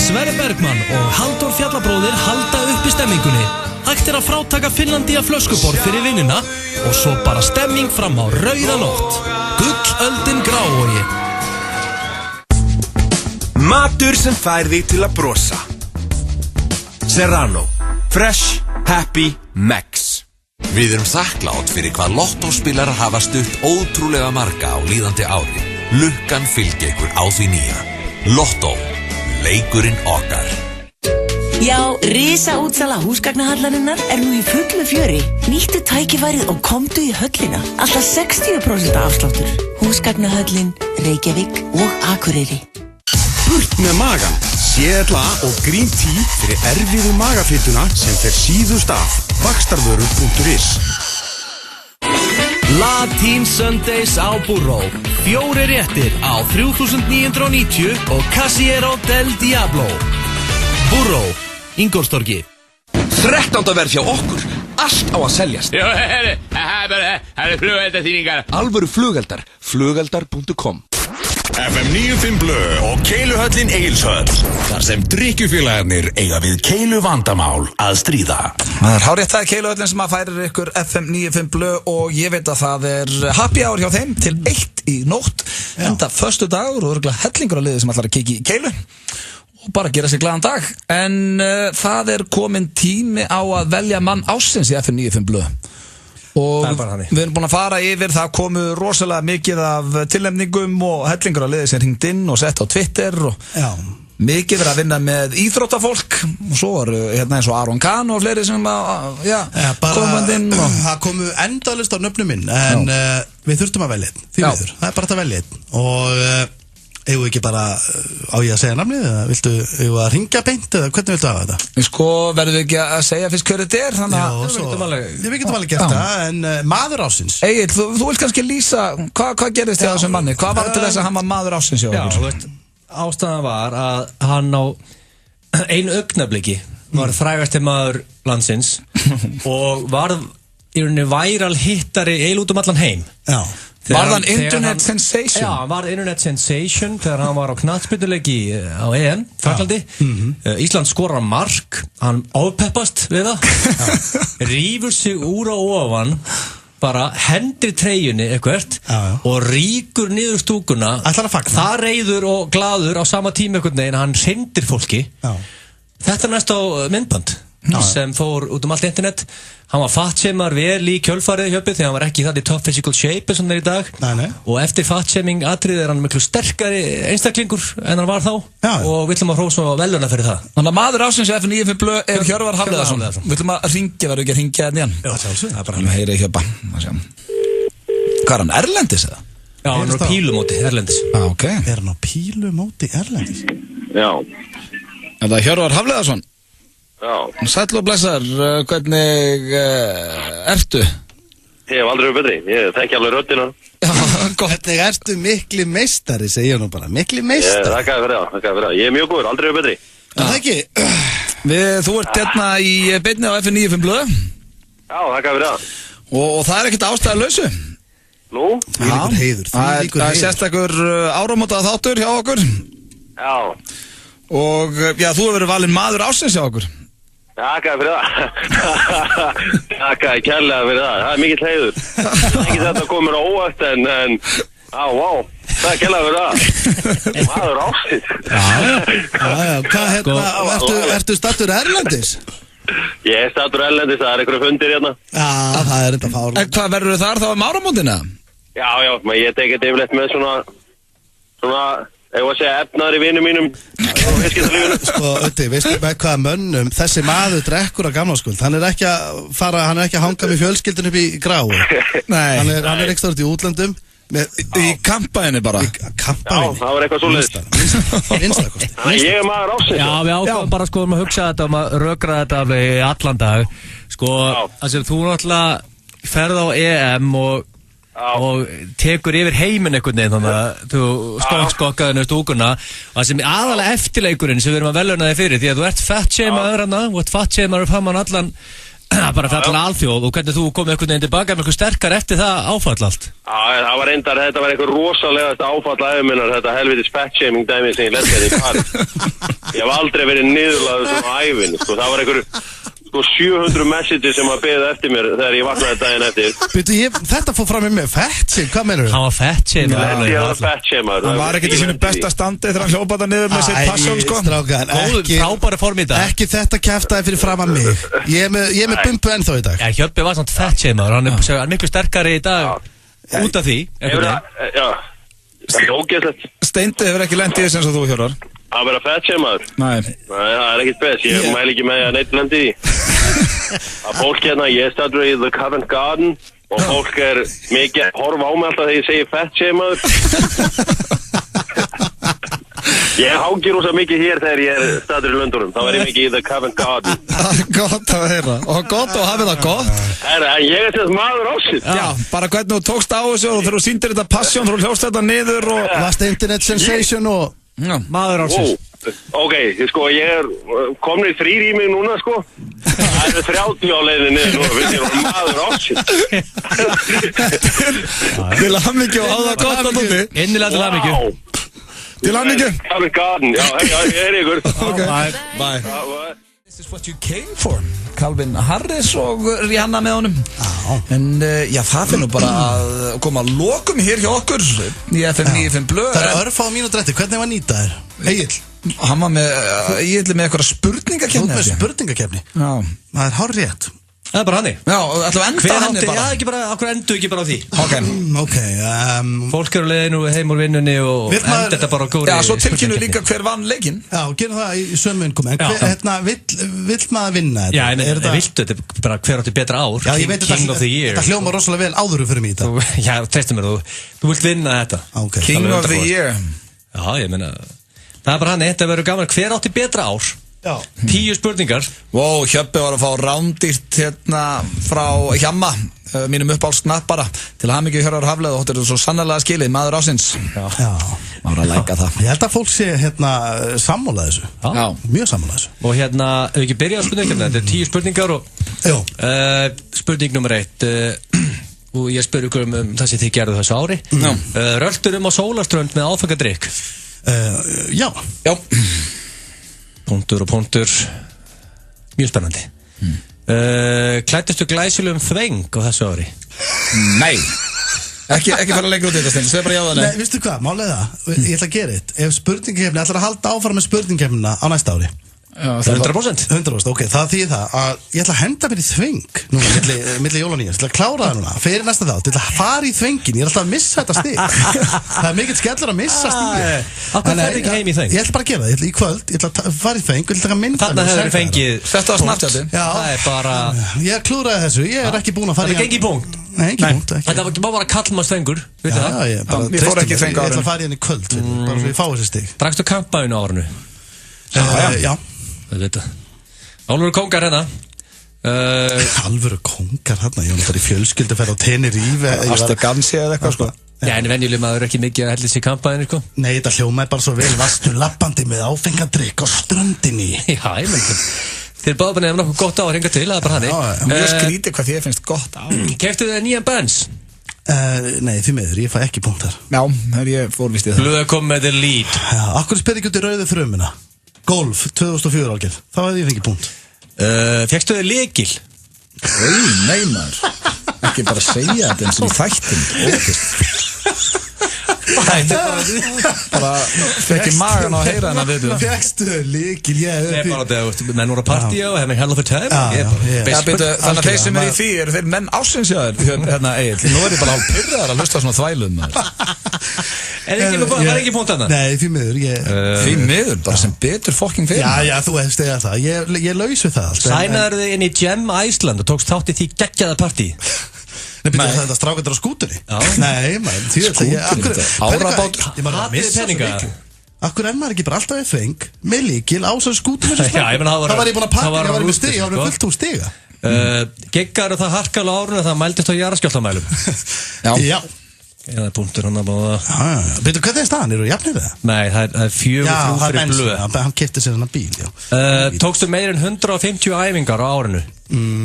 Sverrir Bergmann og Halldór Fjallabróðir halda uppi stemmingunni. Hægt er að frátaka Finnlandia flöskuborð fyrir vinnuna og svo bara stemming fram á rauða nótt. Gullöldin Grávogi. Matur sem fær þig til að brosa. Serrano. Fresh, happy, Max. Við erum þakklátt fyrir hvað lottóspilarar hafa stutt ótrúlega marga á líðandi ári. Lukkan fylgir ykkur á því nýja. Lottó. Leikurinn okkar. Já, risaútsala húsgagnahallarinnar er nú í fullu fjöri. Nýttu tækifærið og komdu í höllina. Alltaf 60% afsláttur. Húsgagnahöllin, Reykjavík og Akureyri. Burt með magan. CLA og Green Tea fyrir erfiðu magafytuna sem fer síðust af. Vaxtarvörur.is. Latín Sundays á Burró. 4 réttir á 3.990 og Casiero del Diablo. Burró, Ingólfstorgi. 13. verð hjá okkur. Allt á að seljast. Já, það er flugeldaþýningar. Alvöru flugeldar. Flugeldar.com. FM 95 Blö og Keiluhöllin Egilshöll. Þar sem drykkjufélagarnir eiga við keilu vandamál að stríða. Það er hárétt, það er Keiluhöllin sem að færir ykkur FM 95 Blö og ég veit að það er happy hour hjá þeim til 1 í nótt. Enda föstu dagur og örgulega hellingur á liði sem ætlar að kikki í Keilu og bara gera sér glaðan dag. En það er komin tími á að velja mann ársins í FM 95 Blö. Og við erum búin að fara yfir, það komu rosalega mikið af tilnefningum og hellingur á liði sem hringt inn og sett á Twitter og mikið verið að vinna með íþróttafólk og svo eru hérna eins og Aron Kahn og fleiri sem komand inn og það komu endalist á nöfnum minn en við þurftum að velja einn, því miður, það er bara að velja einn og eigum við ekki bara á ég að segja namnið eða viltu að ringja beint eða hvernig viltu hafa þetta? Sko verðum við ekki að segja fyrst hverju þetta er þannig að við getum alveg gert það en maður ársins Egill, þú vilt kannski lýsa hvað gerðist þér á þessum manni? Hvað var til þess að hann var maður ársins hjá okkur? Já, þú veist, ástæðan var að hann á einu augnabliki var frægasti maður landsins og var í rauninni væral hittari út um allan heim. Já. Var það internet sensation? Já, hann var internet sensation þegar hann var á knattspyrnuleiki á EM, Fraklandi. Ísland skorar mark, hann ofpeppast við það, rífur sig úr á ofan, bara hendir treyjunni eitthvert og ríkur niður stúkuna. Það reiður og glaður á sama tíma einhvern veginn, hann hrindir fólki. Þetta er næst á myndband sem fór út um allt internet. Hann var fatshamar vel í kjölfarið hjöpið því hann var ekki það í top physical shape eins og hann er í dag. Og eftir fatshaming atrið er hann miklu sterkari einstaklingur en hann var þá og við ætlum að hrósa veluna fyrir það. Þannig að maður ársins í FM 95 Blö er Hjörvar Hafliðason. Við ætlum að ringja, verðum ekki að ringja hérna igjen. Það er bara að heyra í hjöpa. Hvað er hann, erlendis eða? Já, hann er á pílumóti erlendis. Er hann á pílumóti erlendis? Já. Er það Hjörvar Hafliðason? Já. Sæll og blessar, hvernig ertu? Ég hef aldrei verið betri, ég þekki alveg röddina. Hvernig ertu mikli meistari, segja nú bara, mikli meistari. Þakkaði fyrir það, ég er mjög góður, aldrei verið betri. Það ekki? Þú ert hérna í beinni á FM 95 Blö. Já, þakkaði fyrir það. Og það er ekkert ástæðulausu. Nú? Þvílíkur heiður, Það er sérstakur áramótað þáttur hjá okkur. Já. Og já, þú hefur verið valinn maður ársins hjá okkur. Þakkaði fyrir það. Þakkaði kærlega fyrir það. Það er mikill heiður. Ekki þetta komur á óvart en það er kærlega fyrir það. Maður ársins. Hvað ertu stattur erlendis? Ég er stattur erlendis, það er einhverju fundir hérna. Já, það er þetta fárlega. En hvað verður þar þá áramótina? Já, ég tekið þetta yfirleitt með svona ég var að segja efnaðar í vinum mínum og viðskiptalífinu. Sko, Ötti, veistu með hvaða mönnum þessi maður drekkur á gamláskvöld? Hann er ekki að hanga með fjölskyldun upp í gráu. Nei. Hann er ekki stórt í útlöndum. Í kampaðinni bara. Já, Kampaðinni. það var eitthvað svoleiðis. Minnstakosti. Ég er maður ársins. Já, við ákvæmum bara sko að hugsa þetta að rökra þetta alveg í allan dag. Sko, þú náttúrulega ferð á EM og tekur yfir heiminn einhvern veginn þannig að þú skokkaði nú stúkuna og það sem aðalega eftirleikurinn sem við erum að veluna þig fyrir því að þú ert fatshameaður hana þú ert fatshameaður framan allan bara fyrir allan alþjóð og hvernig þú komið einhvern veginn tilbaka með eitthvað sterkar eftir það áfall allt. Já, það var reyndar, þetta var eitthvað rosalegast áfall æfuminnar, þetta helvitis fatshaming dæmi sem ég lenti í París. Ég hef aldrei verið niðurlaður svona á ævin, sko, það var einhver 700 messages sem að beða eftir mér þegar ég vaknaði daginn eftir. Þetta fór fram með mig, fatshaming, hvað meinur þú? Hann var fatshaming. Ég var fatshaming. Hann var ekkert í sínu besta standi þegar hann hljópaði það niður með sitt passjón, sko. Strákar, frábæri form í dag. Ekki þetta kjaftaði fyrir fram að mig. Ég er með bumpu ennþá í dag. Já, Hjöppi var svona fatshaming, hann er miklu sterkari í dag út af því. Já, ógeðslegt. Steindi hefur ekki lent í þess eins og þú, Hjörvar. Að vera fettsemaður? Nei, það er ekkert best, ég mæl ekki með að neitt lendi í. Að fólk hérna, ég stættur í The Covent Garden og fólk mikið að horfa á mig alltaf þegar ég segi fettsemaður. Ég hangi rosa mikið hér þegar ég stættur í Lundunum, þá ég mikið í The Covent Garden. Gott að heyra, og gott að hafa það gott. En ég þess maður ásins. Já, bara hvernig þú tókst á þessu og þegar þú sýndir þetta passion, þú hljóst þetta niður og varst internet sensation og maður ásins. Ok, sko, ég komin í 3 í mig núna, sko. Það 30 á leiðinni niður núna, við erum maður ásins. Til hamingju og hafa það gott að núti. Innilega til hamingju. Til hamingju. Covent Garden, já, ég ykkur. Ok, bye. This is what you came for. Calvin Harris og Rihanna með honum. En já, það finnum bara að koma að lokum hér hjá okkur í FM 95 Blöð. Það örfá mínútur eftir, hvernig var Nýta þér? Egill? Hann var með eitthvað spurningakefni. Þú með spurningakefni? Já. Það er hár rétt. Það er bara hannig. Já, ætlum að enda henni bara. Já, ekki bara, okkur endur ekki bara á því. Ok. Fólk eru leiðin og heim úr vinnunni og enda þetta bara á góri. Já, svo tilkynnu líka hver vann leikinn. Já, gerum það í sömu innkomi. En vill maður vinna þetta? Já, en viltu þetta bara hver átti betra ár? Já, ég veit þetta hljóma rosalega vel áður fyrir mig í þetta. Já, treystum mér, þú vilt vinna þetta. King of the year. Já, ég meina, það er bara hann, þetta verður gaman. Hver átti betra ár? 10 spurningar. Wow, Hjöppi var að fá rándýrt hérna frá Hjamma, mínum uppáhaldssnappara, til hamingju Hjörvar Hafleð og þetta er svo sannarlega skilið, maður ásins. Já. Maður að læka það. Ég held að fólk sé hérna sammála þessu. Já. Mjög sammála þessu. Og hérna, ef við ekki byrja á spurningum, þetta er 10 spurningar og spurning nummer 1 og ég spyr ykkur það sem þið gerðu þessu ári. Röltur á sólarströnd með áfengadrykk? Já. Punktur og punktur. Mjög spennandi. Klæddistu glæsilegum þveng á þessu ári? Nei. Ekki fara lengur út í þetta stund, segð bara já það. Nei, veistu hvað, málega það. Ég ætla að gera þetta. Ef spurningakefni, ætla að halda áfram með spurningakefnina á næsta ári. 100%. 100%, ok, það þýðir það að ég ætla að henda mér í þveng núna, milli jól og nýjast, ég ætla að klára það núna fyrir næsta þátt, ég ætla að fara í þvengin, ég er alltaf að missa þetta stig. Það er mikill skellur að missa stigið. Af hverju ferðu ekki heim í þveng? Ég ætla bara að gera það, í kvöld, ég ætla að fara í þveng, ég ætla að taka mynd. Þarna hefur þið fengið þetta á Snapchati. Það er bara ég klúraði þessu, ég er ekki búin að fara í það. Nei, ekki punkt. Þetta var bara kallmannsþvengur, veitu það? Ég fór ekki þveng á árinu. Ég ætla að fara í henni kvöld, bara svo ég fá þessi stig. Drakstu kampavín á árinu? Já. Alvöru kóngar hérna. Alvöru kóngar hérna? Ég var bara í fjölskylduferð á Tenerife. Varstu gansi eða eitthvað sko? Já, en venjuleg maður ekki mikið að hella sér kampavín sko? Nei, þetta hljómaði bara svo vel. Varstu lappandi með áfengadrykk á ströndinni? Já, ég menn þið er báðbænið ef nokkuð gott á að ringa til, það er bara hann. Mjög skrítið hvað þér finnst gott á. Keyptu þið nýjan Benz? Nei, því miður, ég fæ ekki punkt þar. Já, það er ég fórvist í það. Blöð kom með the lead. Já, akkur spyrir ekki út í rauðu frumuna? Golf, 2004 álgerð, þá hefði ég fengið punkt. Fékkstu þið lykil? Nei maður, ekki bara segja þetta eins og í þættin. Bara fekk ég magan á að heyra hennar við. Fékkstu lykil, Nei, bara þegar menn voru að partíja og hefði hell of a time. Þannig að þeir sem er í því eru þeir menn ásins hjá þér hérna Egill. Nú er ég bara hálf pyrraðar að hlusta svona þvælum. Það er ekki punkt annað? Nei, því miður. Því miður, bara sem betur fokking fyrir. Já, þú hefst eða það. Ég laus við það. Sænaður þið inn í Gem Iceland og tókst þátt í því geggjaða partí? Nei, byrjuðu þetta strákandur á skútunni? Nei, maður, árabátur. Ég maður að missa svo miklu. Akkur er maður ekki bara alltaf í þveng með líkil á svo skútunni sem strákan? Það var ég búin að pakka, ég var með stiga, ég var með fullt úr stiga. Geggar það harkala árun og það mældist á jarðskjálftamælum. Já. Það er punktur hann að báða. Veitu, hvernig er staðan? Eru þú jafnir það? Nei, það er 4-3 fyrir Blöð. Já, hann keypti sér hann bíl, já. Tókstu meir en 150 æfingar á árinu?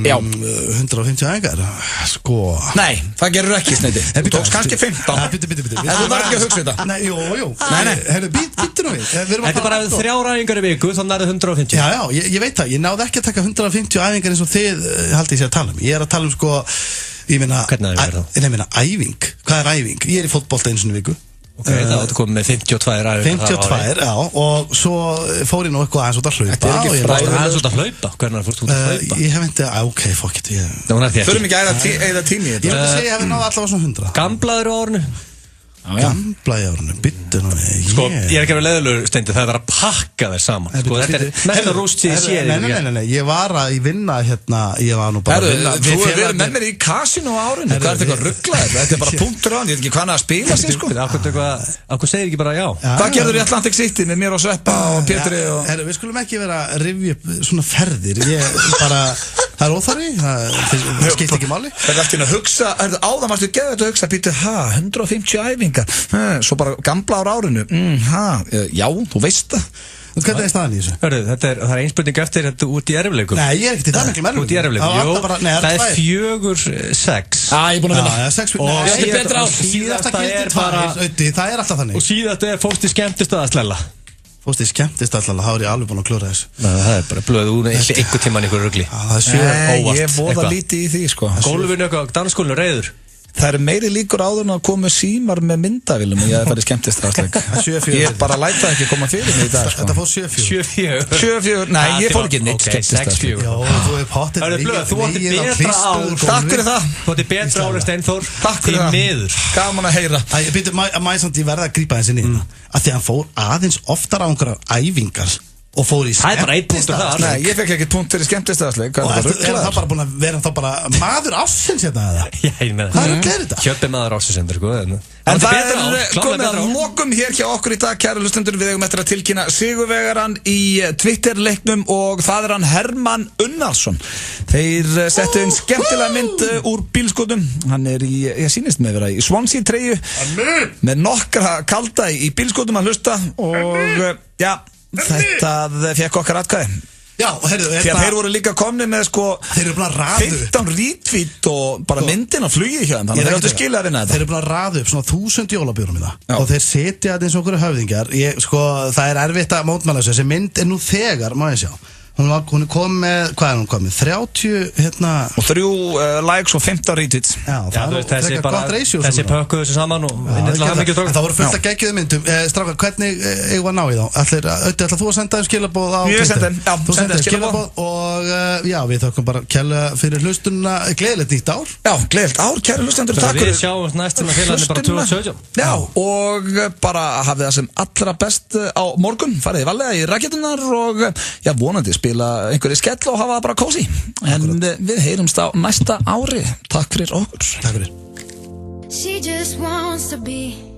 Já. 150 æfingar? Sko... Nei, það gerur ekki sneiti. Þú tókst kannski 15. Bitti. En þú var ekki að hugsa þetta. Nei, jú. Nei. Herru, bitti nú við. Þetta er bara 3 æfingar í viku, þá nærðu 150. Já, ég veit það. Ég náði ekki að taka 150 æfingar eins og þið haldið sér að tala um. Ég er að tala um sko ég meina æfing. Hvað er æfing? Ég er í fótbolta einu sinni viku. Ok, það áttu komið með 52 æfingar. 52, já, og svo fór ég nú eitthvað aðeins út að hlaupa. Þetta er ekki aðeins út að hlaupa? Hvernig fórst þú út að hlaupa? Ég hef ekki, ok, fuck it. Förum ekki að eða tími í þetta. Ég myndi segja að ég hef náðu allavega svona 100. Gamblaður á árinu? Gamla í árunum, byttu nú Sko, ég er ekki að vera leiðilegur Steindi, það er að pakka þér saman Sko, þetta er mesta rúst sem ég sé Nei, ég var að vinna hérna Ég var nú bara að vinna Þú hefur verið með mér í kasinu á árinu Hvað er þetta eitthvað rugglaðir? Þetta er bara punktur á hann, ég veit ekki hvað hann að spila sig sko Akkur segir ekki bara já Hvað gerður í Atlantic City með mér og Sveppa og Pétri Við skulum ekki vera að rifja upp svona ferðir Það er óþarfi, það skipt ekki máli Það er alltaf að hugsa, áðan varstu geðið að hugsa býtu, 150 æfingar Svo bara gamla á árinu Já, þú veist það Hvernig er staðan í þessu? Það er einspurning eftir þetta út í erfiðleikum Nei, ég er ekkert í það miklu Út í erfiðleikum, jú, það er 4-6 ég er búin að vinna 6 Og síðasta er bara Það er alltaf þannig Og síðasta er fórst í skemmtist að slella Fórst í skemmtist alltaf, þá er ég alveg búin að klúra þessu Það er bara blöð úr einhver tíman einhver rugli Ég voða lítið í því sko Gólfinu eitthvað, dansskólinu reyður Það eru meiri líkur áður en að koma símar með myndavilum og ég hef farið skemmtist Ég bara læt það ekki koma fyrir mig í dag sko. Þetta fór 7-4 7-4, nei ég fór ekki neitt skemmtist 6-4 Þú er potið Þú átti betra ár Takk fyrir það Þú átti betra ár en Steinþór Takk fyrir það Gaman að heyra Ég verða að grípa þessi nýna að því að hann fór aðeins oftar á einhverjar æfingar og fór í Það er bara 1 punktur þar Nei, ég fekk ekki punkt fyrir skemmtistaðsleik Og er það bara búin að vera þá bara maður ársins hérna eða? Já, ég með Hvað er að gera þetta? Kjöppi maður ársins sko En það er komið að lokum hér hjá okkur í dag, kæru hlustendur. Við eigum eftir að tilkynna sigurvegarann í Twitter-leiknum og það er hann Hermann Unnarsson. Þeir settu einn skemmtilega mynd úr bílskotum. Hann er í, ég sýnist með vera í Swansea treyju með nokkra kalda í bílskotum að hlusta og já, þetta fekk okkar atkvæði. Já, heyrðu, því að þeir voru líka komni með sko 15 retweet og bara myndin á flugi hjá þeim, þannig að þeir áttu skilja að vinna þetta. Þeir eru búin að raða upp svona 1000 jólabjórum í það og þeir setja þetta eins og okkur höfðingjar. Sko, það er erfitt að mótmæla þessu. Þessi mynd er nú þegar, má ég sjá, hún er komið með, hvað er hún komið? 30 hérna og 3 likes og 15 retweets. Já, það er frekar gott ratio. Þessi pökkuðu þessu saman og það voru fullt að geggjuðu myndum. Strákar, hvernig eigum að ná í þá? Ætlar þú að senda þeim skilaboð á Twitter? Þú sendir skilaboð og já, við þökkum bara kærlega fyrir hlustununa. Gleðilegt nýtt ár. Já, gleðilegt ár, kæru hlustendur. Takk fyrir. Við sjáumst næst til að félagarnir bara 2017. Já, og bara hafið það sem allra best á morgun. Farið varlega í rakettunar og já, vonandi spila einhverju skell og hafa það bara kósi. En við heyrumst á næsta ári. Takk fyrir okkur. Takk fyrir. She just wants to be